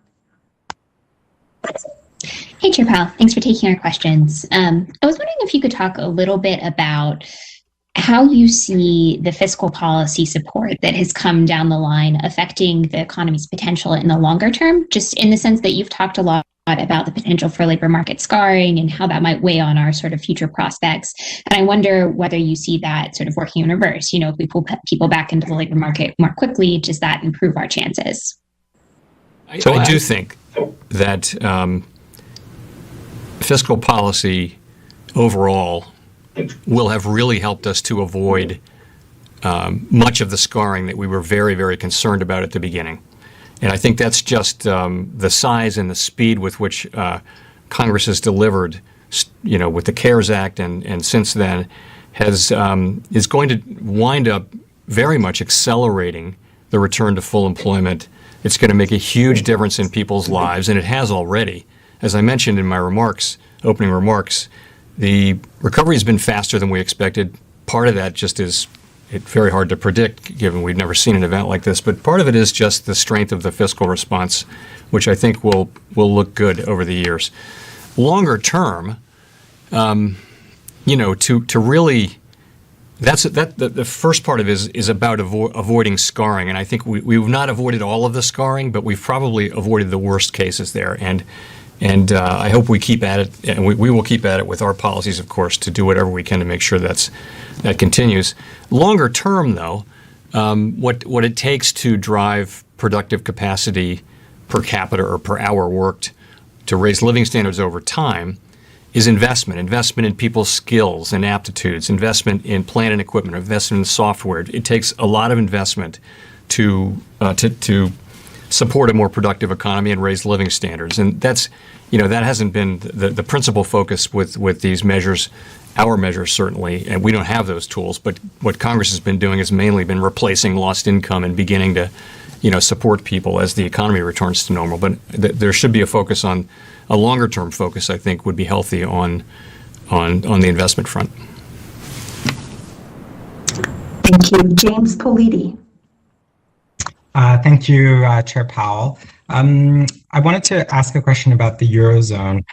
Hey, Chair Powell. Thanks for taking our questions. I was wondering if you could talk a little bit about how you see the fiscal policy support that has come down the line affecting the economy's potential in the longer term, just in the sense that you've talked a lot about the potential for labor market scarring and how that might weigh on our sort of future prospects. And I wonder whether you see that sort of working in reverse. If we pull people back into the labor market more quickly, does that improve our chances? So I do think that fiscal policy overall will have really helped us to avoid much of the scarring that we were very, very concerned about at the beginning. And I think that's just the size and the speed with which Congress has delivered, with the CARES Act and since then, is going to wind up very much accelerating the return to full employment. It's going to make a huge difference in people's lives, and it has already. As I mentioned in my opening remarks, the recovery has been faster than we expected. Part of that just is very hard to predict, given we've never seen an event like this. But part of it is just the strength of the fiscal response, which I think will look good over the years. Longer term, to really, the first part of it is about avoiding scarring, and I think we've not avoided all of the scarring, but we've probably avoided the worst cases there. And I hope we keep at it, and we will keep at it with our policies, of course, to do whatever we can to make sure that continues. Longer term, though, what it takes to drive productive capacity per capita or per hour worked to raise living standards over time is investment in people's skills and aptitudes, investment in plant and equipment, investment in software. It takes a lot of investment to support a more productive economy and raise living standards. And that's, that hasn't been the principal focus with these measures, our measures certainly, and we don't have those tools. But what Congress has been doing has mainly been replacing lost income and beginning to, support people as the economy returns to normal. But there should be a longer term focus, I think, would be healthy on the investment front. Thank you. James Politi. Thank you, Chair Powell. I wanted to ask a question about the Eurozone.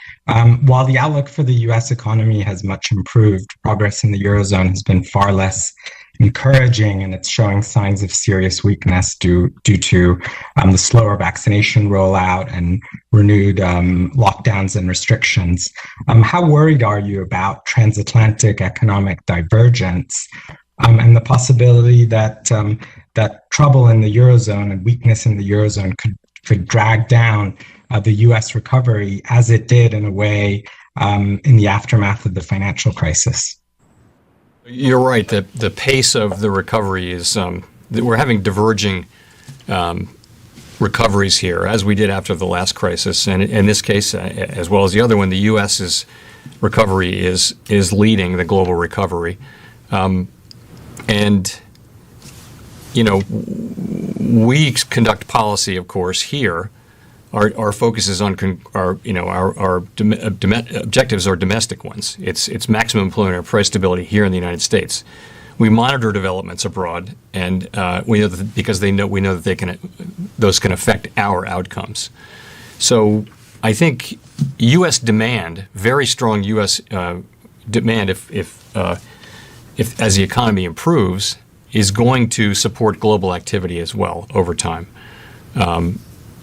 While the outlook for the U.S. economy has much improved, progress in the Eurozone has been far less encouraging, and it's showing signs of serious weakness due to the slower vaccination rollout and renewed lockdowns and restrictions. How worried are you about transatlantic economic divergence and the possibility that that trouble in the Eurozone and weakness in the Eurozone could drag down the U.S. recovery, as it did in a way in the aftermath of the financial crisis? You're right. The pace of the recovery is we're having diverging recoveries here, as we did after the last crisis, and in this case, as well as the other one, the U.S.'s recovery is leading the global recovery, and we conduct policy, of course, here. Our focus is on our objectives are domestic ones. It's maximum employment and price stability here in the United States. We monitor developments abroad, and we know that because we know that those can affect our outcomes. So I think U.S. demand, very strong U.S. Demand, if as the economy improves, is going to support global activity as well over time.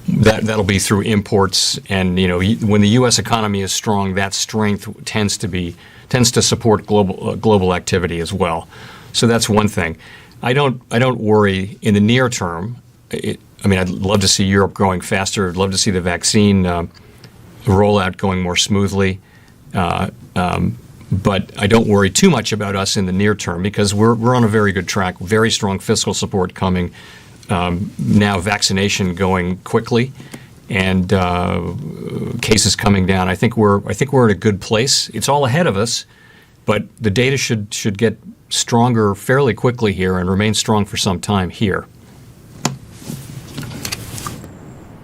That'll be through imports, and when the U.S. economy is strong, that strength tends to support global activity as well. So that's one thing. I don't worry in the near term. I'd love to see Europe growing faster. I'd love to see the vaccine rollout going more smoothly. But I don't worry too much about us in the near term because we're on a very good track. Very strong fiscal support coming. Now vaccination going quickly, and cases coming down. I think we're in a good place. It's all ahead of us, but the data should get stronger fairly quickly here and remain strong for some time here.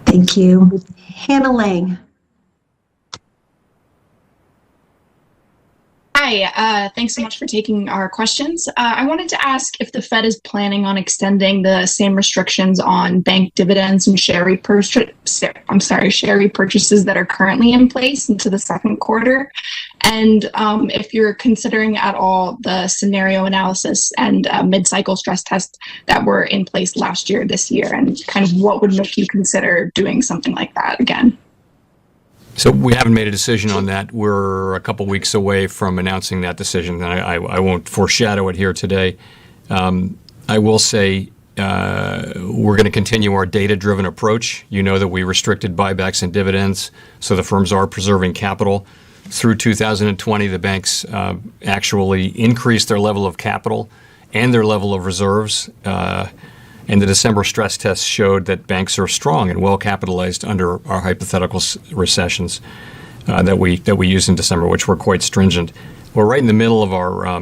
Thank you. Hannah Lang. Hi, thanks so much for taking our questions. I wanted to ask if the Fed is planning on extending the same restrictions on bank dividends and share repurchases that are currently in place into the second quarter, and if you're considering at all the scenario analysis and mid-cycle stress tests that were in place last year, this year, and kind of what would make you consider doing something like that again. So we haven't made a decision on that. We're a couple weeks away from announcing that decision, and I won't foreshadow it here today. I will say we're going to continue our data-driven approach. You know that we restricted buybacks and dividends, so the firms are preserving capital. Through 2020, the banks actually increased their level of capital and their level of reserves. And the December stress tests showed that banks are strong and well capitalized under our hypothetical recessions that we used in December, which were quite stringent. We're right in the middle of our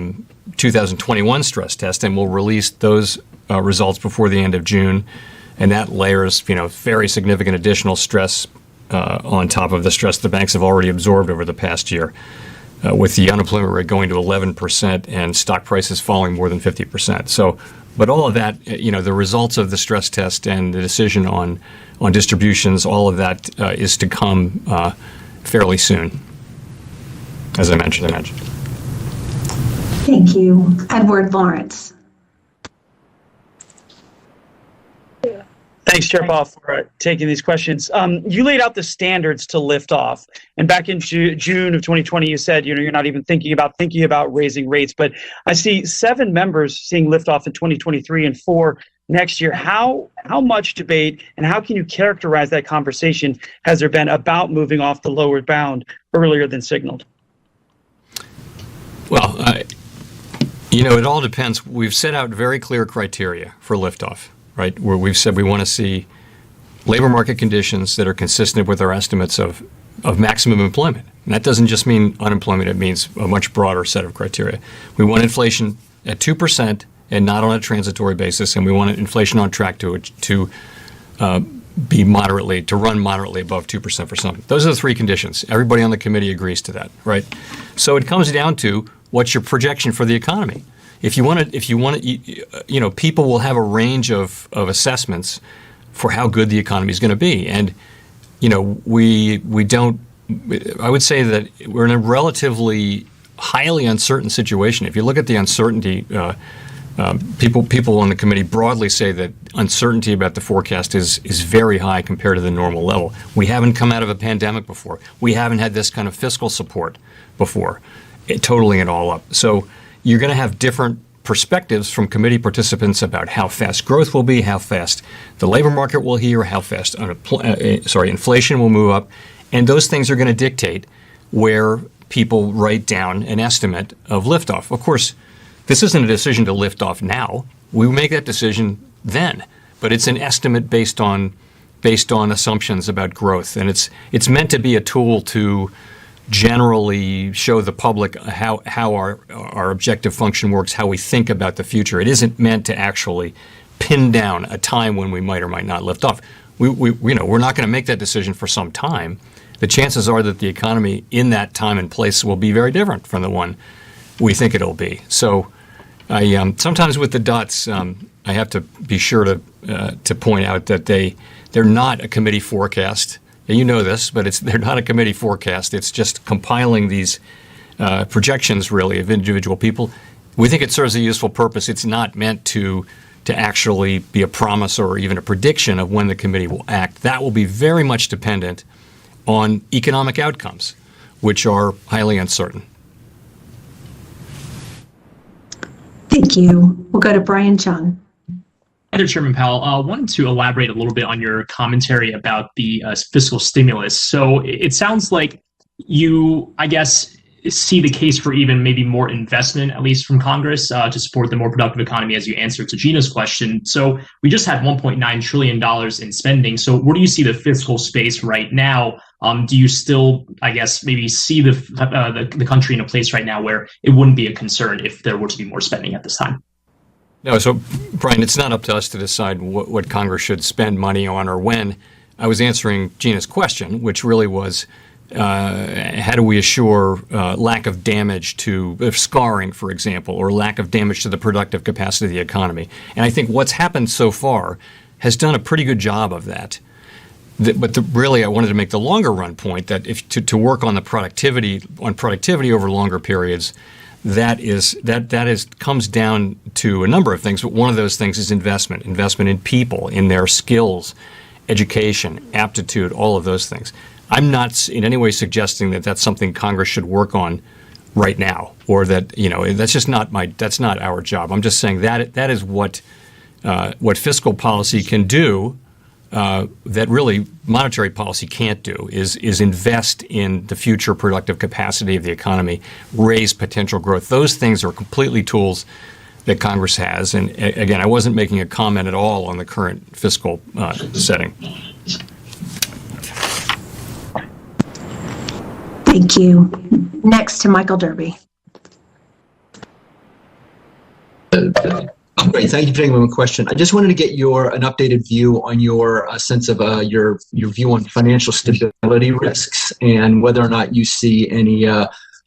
2021 stress test, and we'll release those results before the end of June. And that layers, very significant additional stress on top of the stress the banks have already absorbed over the past year, with the unemployment rate going to 11% and stock prices falling more than 50%. So. But all of that, the results of the stress test and the decision on distributions, all of that is to come fairly soon, as I mentioned. Thank you. Edward Lawrence. Thanks, Chair Powell, for taking these questions. You laid out the standards to lift off, and back in June of 2020, you said you're not even thinking about raising rates. But I see 7 members seeing liftoff in 2023 and 4 next year. How much debate and how can you characterize that conversation has there been about moving off the lower bound earlier than signaled? Well, it all depends. We've set out very clear criteria for liftoff. Right, where we've said we want to see labor market conditions that are consistent with our estimates of maximum employment. And that doesn't just mean unemployment, it means a much broader set of criteria. We want inflation at 2% and not on a transitory basis, and we want inflation on track to run moderately above 2% for some. Those are the 3 conditions. Everybody on the committee agrees to that, right? So it comes down to what's your projection for the economy. If you want to, people will have a range of assessments for how good the economy is going to be, and we don't. I would say that we're in a relatively highly uncertain situation. If you look at the uncertainty, people on the committee broadly say that uncertainty about the forecast is very high compared to the normal level. We haven't come out of a pandemic before. We haven't had this kind of fiscal support before, totaling it all up. So you're going to have different perspectives from committee participants about how fast growth will be, how fast the labor market will heal, how fast inflation will move up, and those things are going to dictate where people write down an estimate of liftoff. Of course, this isn't a decision to lift off now. We make that decision then, but it's an estimate based on assumptions about growth, and it's meant to be a tool to generally show the public how our objective function works, how we think about the future. It isn't meant to actually pin down a time when we might or might not lift off. We're not going to make that decision for some time. The chances are that the economy in that time and place will be very different from the one we think it'll be. So, sometimes with the dots, I have to be sure to point out that they're not a committee forecast. You know this, but they're not a committee forecast. It's just compiling these projections, really, of individual people. We think it serves a useful purpose. It's not meant to actually be a promise or even a prediction of when the committee will act. That will be very much dependent on economic outcomes, which are highly uncertain. Thank you. We'll go to Brian Chung. Hi there, Chairman Powell. I wanted to elaborate a little bit on your commentary about the fiscal stimulus. So it sounds like you, I guess, see the case for even maybe more investment, at least from Congress, to support the more productive economy, as you answered to Gina's question. So we just had $1.9 trillion in spending. So where do you see the fiscal space right now? Do you still, I guess, maybe see the country in a place right now where it wouldn't be a concern if there were to be more spending at this time? No, so Brian, it's not up to us to decide what Congress should spend money on or when. I was answering Gina's question, which really was, how do we assure lack of damage to scarring, for example, or lack of damage to the productive capacity of the economy? And I think what's happened so far has done a pretty good job of that. But really, I wanted to make the longer run point that if to work on the productivity over longer periods, that comes down to a number of things. But one of those things is investment in people, in their skills, education, aptitude, all of those things. I'm not in any way suggesting that that's something Congress should work on right now, or that that's just that's not our job. I'm just saying that is what fiscal policy can do. That really monetary policy can't do is invest in the future productive capacity of the economy, raise potential growth. Those things are completely tools that Congress has. And again, I wasn't making a comment at all on the current fiscal setting. Thank you. Next to Michael Derby. Great. Thank you for taking my question. I just wanted to get an updated view on your sense of your view on financial stability risks and whether or not you see any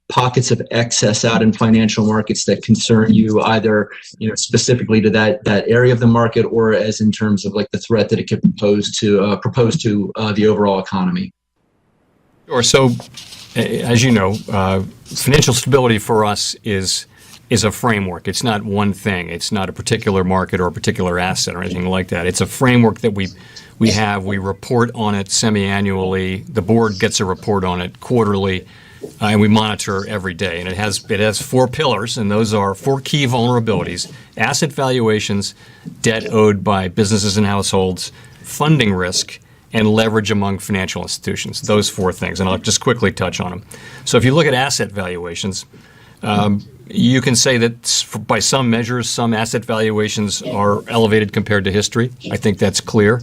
pockets of excess out in financial markets that concern you, either specifically to that area of the market or as in terms of like the threat that it could propose to the overall economy. Sure. So, as you know, financial stability for us is a framework. It's not one thing. It's not a particular market or a particular asset or anything like that. It's a framework that we have. We report on it semi-annually. The board gets a report on it quarterly, and we monitor every day. And it has 4 pillars, and those are 4 key vulnerabilities: asset valuations, debt owed by businesses and households, funding risk, and leverage among financial institutions. Those 4 things, and I'll just quickly touch on them. So if you look at asset valuations, you can say that by some measures, some asset valuations are elevated compared to history. I think that's clear.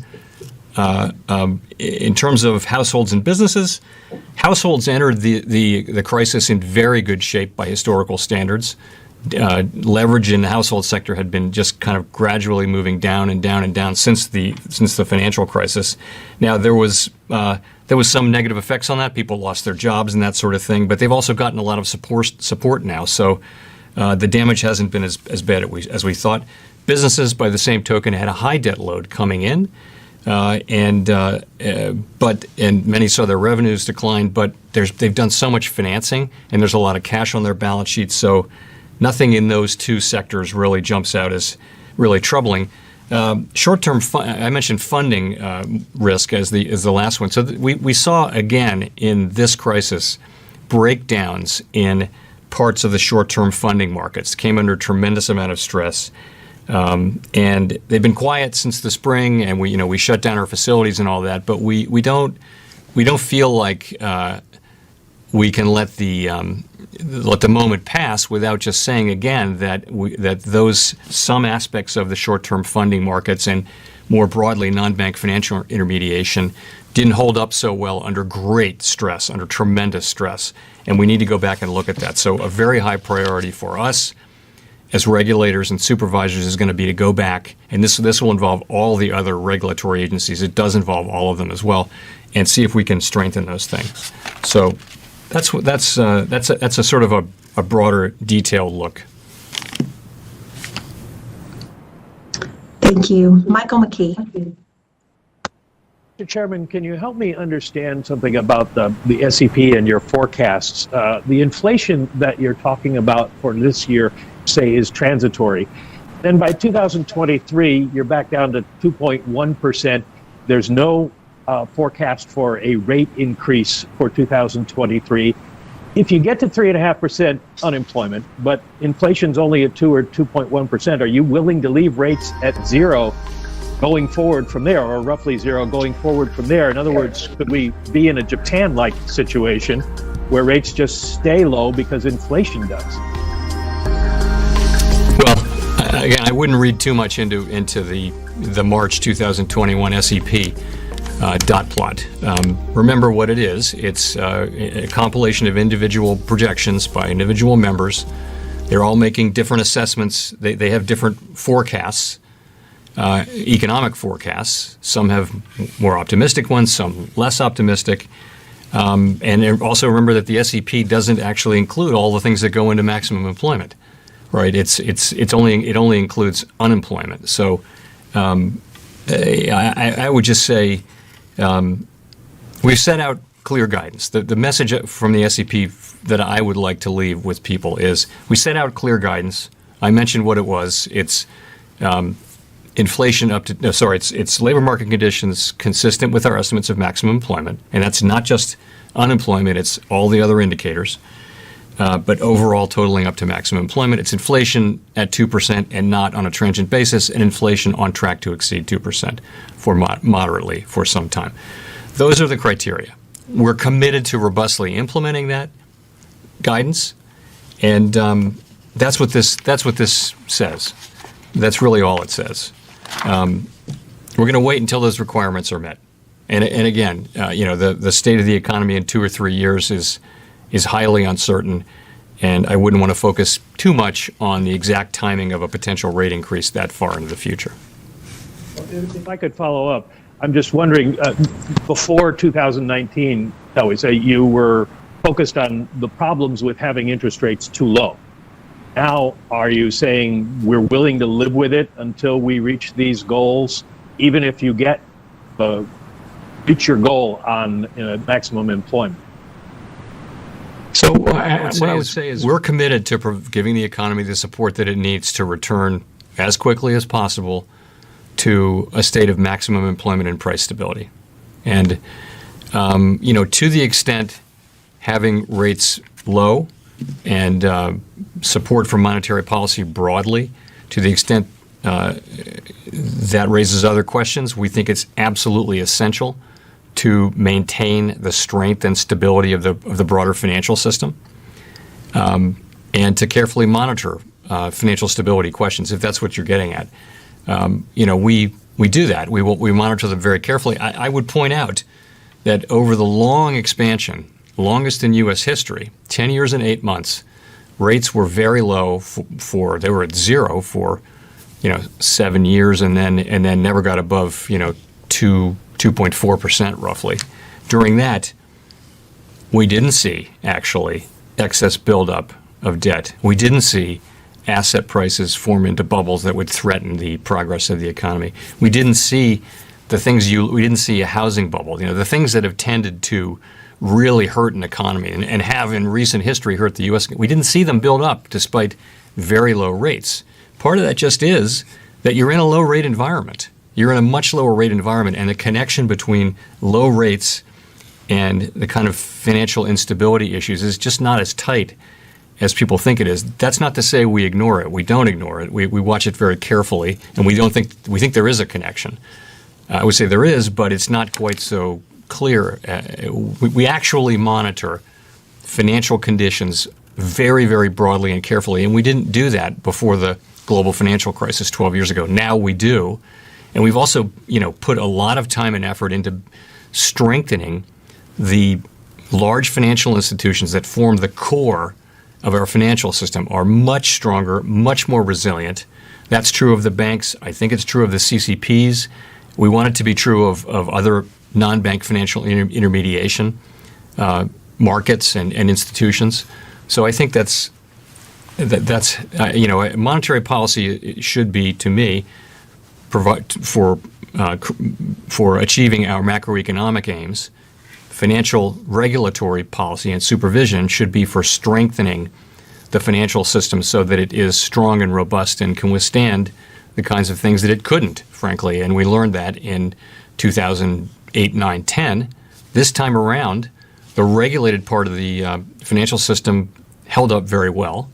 In terms of households and businesses, households entered the crisis in very good shape by historical standards. Leverage in the household sector had been just kind of gradually moving down and down and down since the financial crisis. Now there was some negative effects on that. People lost their jobs and that sort of thing, but they've also gotten a lot of support now. So the damage hasn't been as bad as we thought. Businesses, by the same token, had a high debt load coming in, and many saw their revenues decline. But they've done so much financing, and there's a lot of cash on their balance sheets. So nothing in those 2 sectors really jumps out as really troubling. Short-term, I mentioned funding risk as the last one. So we saw again in this crisis breakdowns in parts of the short-term funding markets. Came under a tremendous amount of stress, and they've been quiet since the spring. And we shut down our facilities and all that. But we don't feel like we can let the moment pass without just saying again that those some aspects of the short-term funding markets and more broadly non-bank financial intermediation didn't hold up so well under great stress, under tremendous stress, and we need to go back and look at that. So a very high priority for us as regulators and supervisors is going to be to go back, and this will involve all the other regulatory agencies. It does involve all of them as well, and see if we can strengthen those things. So that's a sort of a broader, detailed look. Thank you. Michael McKee. Mr. Chairman, can you help me understand something about the SEP and your forecasts? The inflation that you're talking about for this year, say, is transitory. Then by 2023, you're back down to 2.1%. There's no forecast for a rate increase for 2023. If you get to 3.5% unemployment, but inflation's only at 2 or 2.1%, are you willing to leave rates at zero going forward from there, or roughly zero going forward from there? In other words, could we be in a Japan-like situation where rates just stay low because inflation does? Well, again, I wouldn't read too much into the March 2021 SEP dot plot. Remember what it is. It's a compilation of individual projections by individual members. They're all making different assessments. They have different forecasts, economic forecasts. Some have more optimistic ones, some less optimistic. And also remember that the SEP doesn't actually include all the things that go into maximum employment, right? It only includes unemployment. So I would just say we've set out clear guidance. The message from the SEP that I would like to leave with people is we set out clear guidance. I mentioned what it was. It's inflation it's labor market conditions consistent with our estimates of maximum employment, and that's not just unemployment, it's all the other indicators, but overall totaling up to maximum employment. It's inflation at 2% and not on a transient basis, and inflation on track to exceed 2% for moderately for some time. Those are the criteria. We're committed to robustly implementing that guidance, and that's what this says. That's really all it says. We're going to wait until those requirements are met. And again, the state of the economy in 2 or 3 years is highly uncertain, and I wouldn't want to focus too much on the exact timing of a potential rate increase that far into the future. If I could follow up, I'm just wondering, before 2019, shall we say, you were focused on the problems with having interest rates too low. Now, are you saying we're willing to live with it until we reach these goals, even if you reach your goal on maximum employment? So what I would say is we're committed to giving the economy the support that it needs to return as quickly as possible to a state of maximum employment and price stability. And, to the extent having rates low and support for monetary policy broadly, to the extent that raises other questions, we think it's absolutely essential to maintain the strength and stability of the broader financial system, and to carefully monitor financial stability questions, if that's what you're getting at. We do that. We monitor them very carefully. I would point out that over the long expansion, longest in U.S. history, 10 years and 8 months, rates were very low they were at zero for 7 years, and then never got above 2.4% roughly. During that, we didn't see actually excess buildup of debt. We didn't see asset prices form into bubbles that would threaten the progress of the economy. We didn't see we didn't see a housing bubble. The things that have tended to really hurt an economy and have in recent history hurt the U.S. We didn't see them build up despite very low rates. Part of that just is that you're in a low rate environment. You're in a much lower rate environment, and the connection between low rates and the kind of financial instability issues is just not as tight as people think it is. That's not to say we ignore it. We don't ignore it. We watch it very carefully, and we think there is a connection. I would say there is, but it's not quite so clear. We actually monitor financial conditions very, very broadly and carefully, and we didn't do that before the global financial crisis 12 years ago. Now we do, and we've also, put a lot of time and effort into strengthening the large financial institutions that form the core of our financial system are much stronger, much more resilient. That's true of the banks. I think it's true of the CCPs. We want it to be true of other non-bank financial intermediation markets and institutions. So I think that's monetary policy should be, to me, provide for achieving our macroeconomic aims. Financial regulatory policy and supervision should be for strengthening the financial system so that it is strong and robust and can withstand the kinds of things that it couldn't, frankly. And we learned that in 2008, 9, 10. This time around, the regulated part of the financial system held up very well.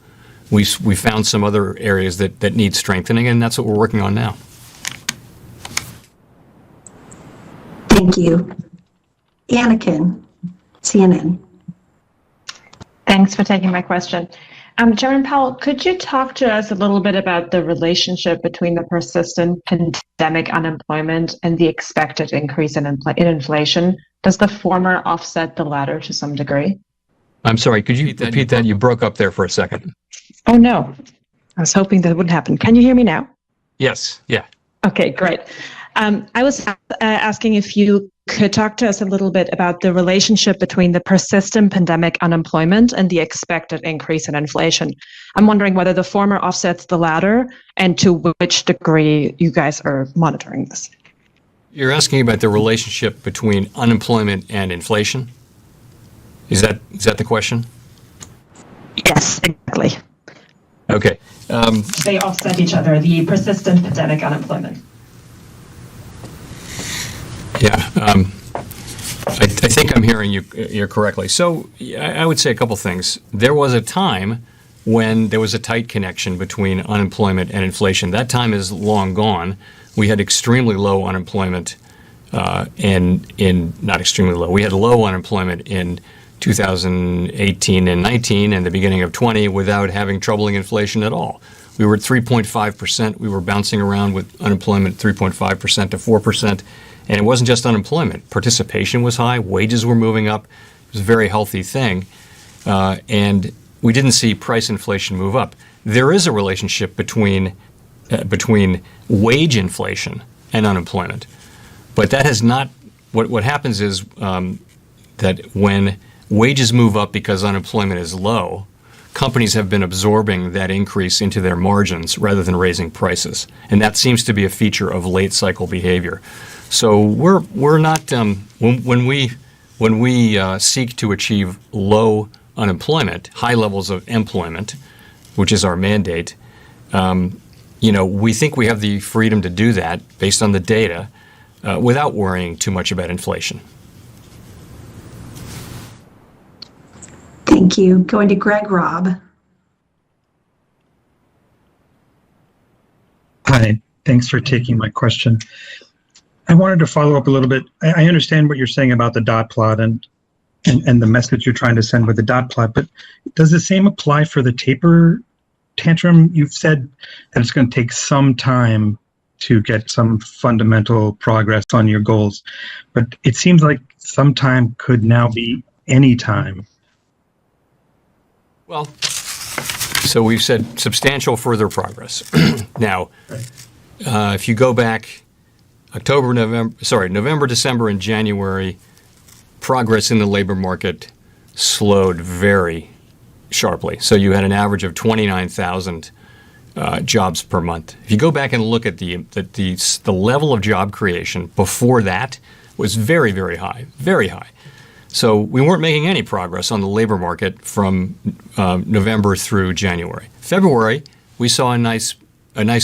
We found some other areas that need strengthening, and that's what we're working on now. Thank you. Anakin, CNN. Thanks for taking my question. Chairman Powell, could you talk to us a little bit about the relationship between the persistent pandemic unemployment and the expected increase in inflation? Does the former offset the latter to some degree? I'm sorry, could you repeat that? You broke up there for a second. Oh, no. I was hoping that wouldn't happen. Can you hear me now? Yes, yeah. Okay, great. I was asking if you could talk to us a little bit about the relationship between the persistent pandemic unemployment and the expected increase in inflation. I'm wondering whether the former offsets the latter and to which degree you guys are monitoring this. You're asking about the relationship between unemployment and inflation? Is that the question? Yes, exactly. Okay. They offset each other, the persistent pandemic unemployment. Yeah, I think I'm hearing you correctly. So I would say a couple things. There was a time when there was a tight connection between unemployment and inflation. That time is long gone. We had extremely low unemployment not extremely low. We had low unemployment in 2018 and 19 and the beginning of 20 without having troubling inflation at all. We were at 3.5%. We were bouncing around with unemployment 3.5% to 4%. And it wasn't just unemployment. Participation was high. Wages were moving up. It was a very healthy thing. And we didn't see price inflation move up. There is a relationship between wage inflation and unemployment. But that has not, what happens is that when wages move up because unemployment is low, companies have been absorbing that increase into their margins rather than raising prices. And that seems to be a feature of late cycle behavior. So we're not when we seek to achieve low unemployment, high levels of employment, which is our mandate. We think we have the freedom to do that based on the data, without worrying too much about inflation. Thank you. Going to Greg Robb. Hi, thanks for taking my question. I wanted to follow up a little bit. I understand what you're saying about the dot plot and the message you're trying to send with the dot plot, but does the same apply for the taper tantrum? You've said that it's going to take some time to get some fundamental progress on your goals, but it seems like some time could now be any time. Well, so we've said substantial further progress. Now, if you go back November, December, and January, progress in the labor market slowed very sharply. So you had an average of 29,000 jobs per month. If you go back and look at the level of job creation before that was very, very high, very high. So we weren't making any progress on the labor market from November through January. February, we saw a nice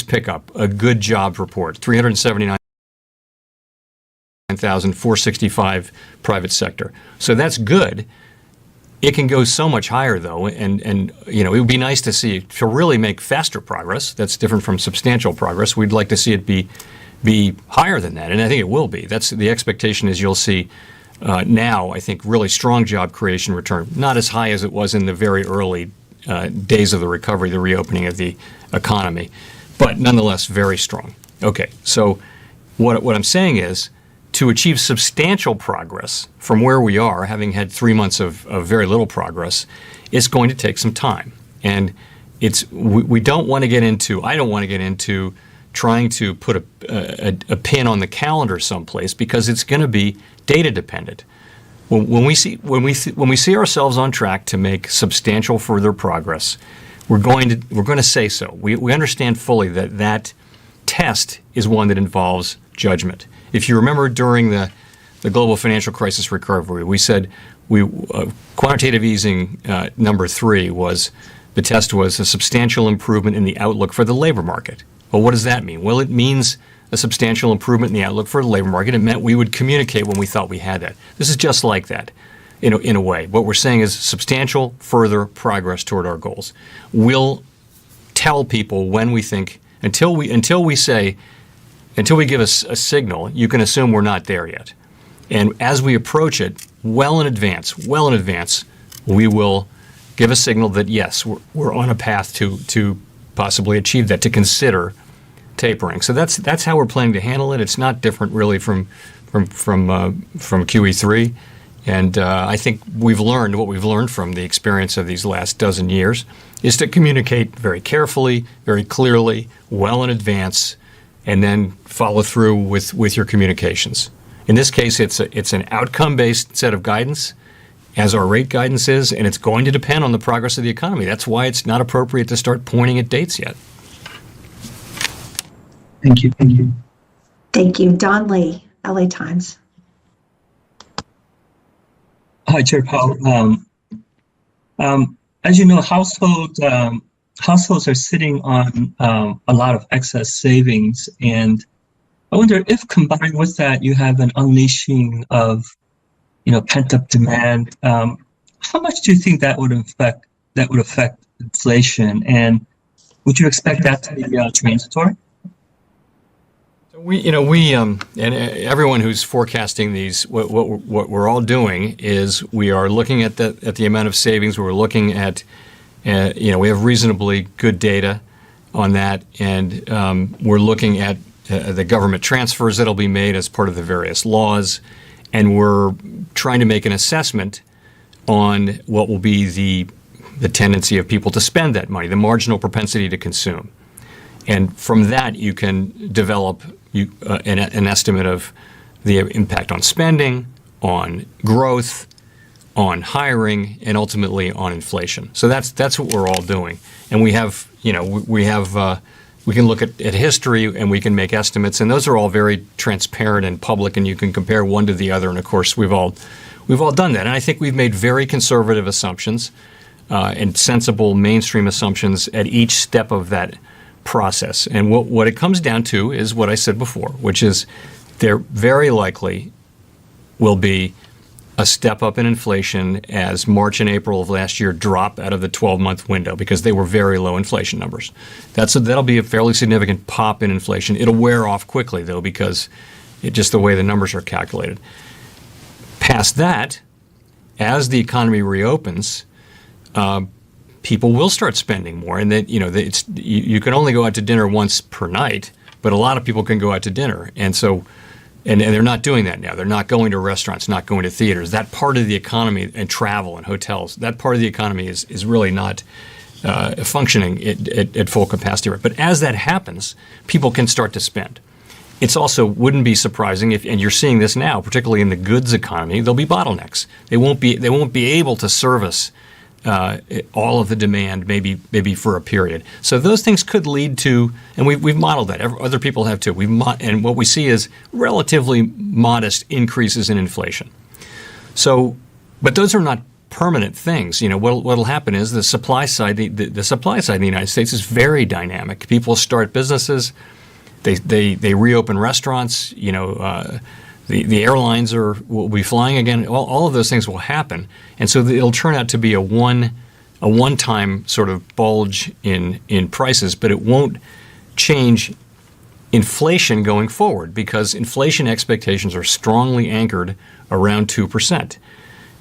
pickup, a good jobs report, 379,465 private sector. So that's good. It can go so much higher, though, and it would be nice to really make faster progress. That's different from substantial progress. We'd like to see it be higher than that, and I think it will be. That's the expectation. Is you'll see now, I think, really strong job creation return. Not as high as it was in the very early days of the recovery, the reopening of the economy, but nonetheless very strong. Okay, so what I'm saying is, to achieve substantial progress from where we are, having had 3 months of very little progress, it's going to take some time. And we don't want to get into, I don't want to get into trying to put a pin on the calendar someplace, because it's going to be data dependent. When we see ourselves on track to make substantial further progress, we're going to say so. We understand fully that test is one that involves judgment. If you remember, during the global financial crisis recovery, we said quantitative easing number 3 was, the test was a substantial improvement in the outlook for the labor market. Well, what does that mean? Well, it means a substantial improvement in the outlook for the labor market. It meant we would communicate when we thought we had that. This is just like that, in a way. What we're saying is substantial further progress toward our goals. We'll tell people when we think, until we give us a signal, you can assume we're not there yet. And as we approach it, well in advance, we will give a signal that yes, we're on a path to possibly achieve that, to consider tapering. So that's how we're planning to handle it. It's not different really from QE3, and I think what we've learned from the experience of these last dozen years is to communicate very carefully, very clearly, well in advance, and then follow through with your communications. In this case, it's an outcome-based set of guidance, as our rate guidance is, and it's going to depend on the progress of the economy. That's why it's not appropriate to start pointing at dates yet. Thank you. Thank you. Don Lee, LA Times. Hi, Chair Powell. As you know, households are sitting on a lot of excess savings, and I wonder if, combined with that, you have an unleashing of pent-up demand. How much do you think that would affect inflation, and would you expect that to be transitory? We and everyone who's forecasting these, what we're all doing is we are looking at the amount of savings. We're looking at, we have reasonably good data on that, and we're looking at the government transfers that'll be made as part of the various laws, and we're trying to make an assessment on what will be the tendency of people to spend that money, the marginal propensity to consume. And from that, you can develop an estimate of the impact on spending, on growth, on hiring, and ultimately on inflation. So that's what we're all doing. And we have, we can look at history and we can make estimates, and those are all very transparent and public, and you can compare one to the other. And of course, we've all done that. And I think we've made very conservative assumptions and sensible mainstream assumptions at each step of that process. And what it comes down to is what I said before, which is there very likely will be a step up in inflation as March and April of last year drop out of the 12-month window because they were very low inflation numbers. That'll be a fairly significant pop in inflation. It'll wear off quickly, though, because just the way the numbers are calculated. Past that, as the economy reopens, people will start spending more, and that you can only go out to dinner once per night, but a lot of people can go out to dinner, and so and they're not doing that now. They're not going to restaurants, not going to theaters. That part of the economy, and travel and hotels, that part of the economy is really not functioning at full capacity. But as that happens, people can start to spend. It's also wouldn't be surprising and you're seeing this now, particularly in the goods economy, there'll be bottlenecks. They won't be able to service all of the demand, maybe for a period. So those things could lead to, and we've modeled that. Other people have too. And what we see is relatively modest increases in inflation. So, but those are not permanent things. What'll happen is the supply side. The supply side in the United States is very dynamic. People start businesses. They reopen restaurants. The airlines will be flying again. All of those things will happen, and so it'll turn out to be a one-time sort of bulge in prices, but it won't change inflation going forward, because inflation expectations are strongly anchored around 2%.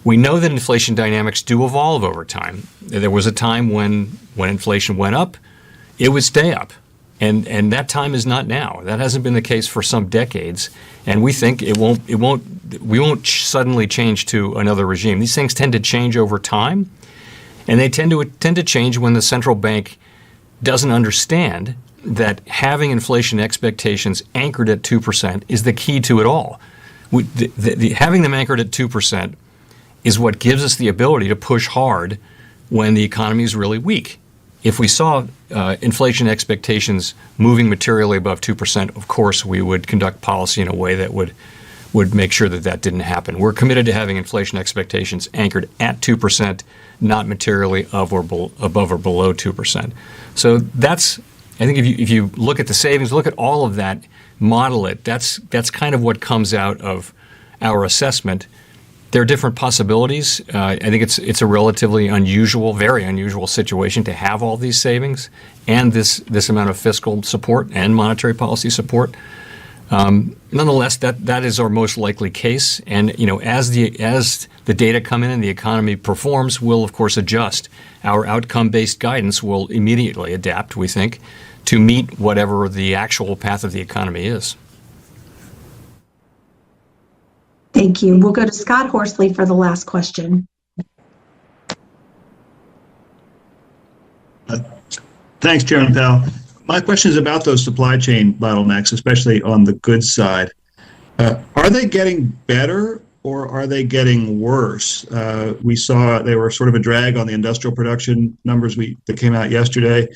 We know that inflation dynamics do evolve over time. There was a time when inflation went up, it would stay up. And that time is not now. That hasn't been the case for some decades, and we think we won't suddenly change to another regime. These things tend to change over time, and they tend to change when the central bank doesn't understand that having inflation expectations anchored at 2% is the key to it all. Having them anchored at 2% is what gives us the ability to push hard when the economy is really weak. If we saw inflation expectations moving materially above 2%, of course, we would conduct policy in a way that would make sure that that didn't happen. We're committed to having inflation expectations anchored at 2%, not materially above or below 2%. So that's, I think if you look at the savings, look at all of that, model it, that's kind of what comes out of our assessment. There are different possibilities. I think it's a relatively unusual, very unusual situation to have all these savings and this amount of fiscal support and monetary policy support. Nonetheless, that is our most likely case. And as the data come in and the economy performs, we'll of course adjust. Our outcome-based guidance will immediately adapt, we think, to meet whatever the actual path of the economy is. Thank you. We'll go to Scott Horsley for the last question. Thanks, Chairman Powell. My question is about those supply chain bottlenecks, especially on the goods side. Are they getting better or are they getting worse? We saw they were sort of a drag on the industrial production numbers that came out yesterday.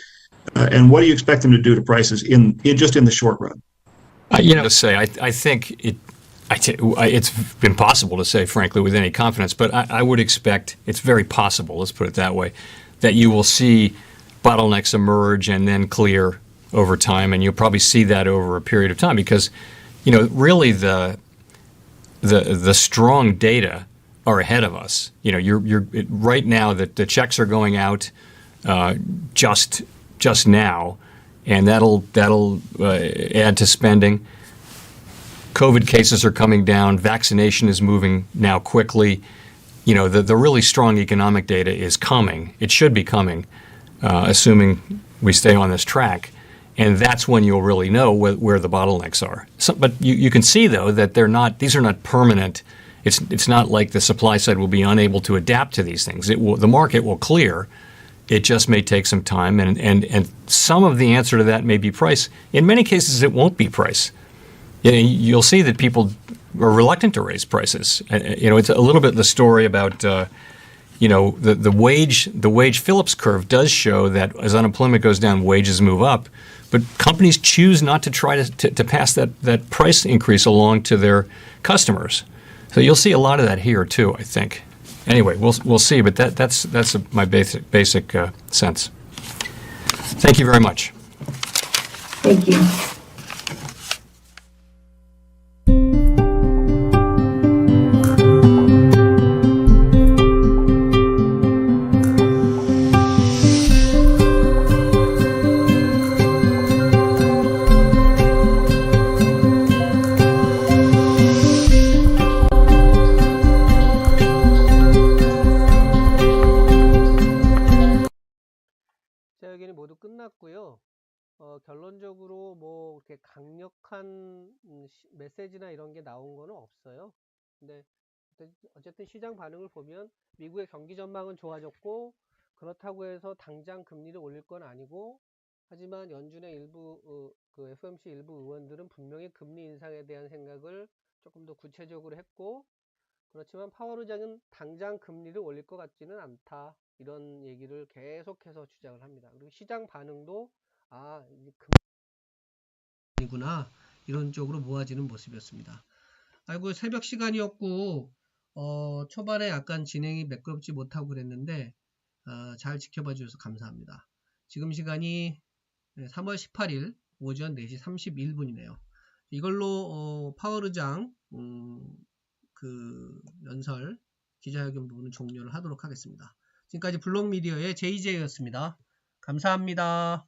And what do you expect them to do to prices just in the short run? To say, I think it's impossible to say, frankly, with any confidence, but I would expect, it's very possible, let's put it that way, that you will see bottlenecks emerge and then clear over time, and you'll probably see that over a period of time because, really the strong data are ahead of us. You're right now that the checks are going out just now, and that'll add to spending. COVID cases are coming down. Vaccination is moving now quickly. The really strong economic data is coming. It should be coming, assuming we stay on this track. And that's when you'll really know where the bottlenecks are. But you can see, though, that these are not permanent. It's not like the supply side will be unable to adapt to these things. The market will clear. It just may take some time. And some of the answer to that may be price. In many cases, it won't be price. You'll see that people are reluctant to raise prices. It's a little bit the story about, the wage Phillips curve does show that as unemployment goes down, wages move up. But companies choose not to try to pass that price increase along to their customers. So you'll see a lot of that here too, I think. Anyway, we'll see. But that's my basic sense. Thank you very much. Thank you. 기자회견이 모두 끝났고요. 결론적으로 뭐 이렇게 강력한 메시지나 이런 게 나온 거는 없어요. 근데 어쨌든 시장 반응을 보면 미국의 경기 전망은 좋아졌고 그렇다고 해서 당장 금리를 올릴 건 아니고 하지만 연준의 일부 그 FOMC 일부 의원들은 분명히 금리 인상에 대한 생각을 조금 더 구체적으로 했고 그렇지만 파월 의장은 당장 금리를 올릴 것 같지는 않다. 이런 얘기를 계속해서 주장을 합니다. 그리고 시장 반응도 이제 금리구나 이런 쪽으로 모아지는 모습이었습니다. 아이고 새벽 시간이었고 초반에 약간 진행이 매끄럽지 못하고 그랬는데 잘 지켜봐 주셔서 감사합니다. 지금 시간이 3월 18일 오전 4시 31분이네요. 이걸로 파월 의장 그 연설 기자회견 부분은 종료를 하도록 하겠습니다. 지금까지 블록미디어의 JJ였습니다. 감사합니다.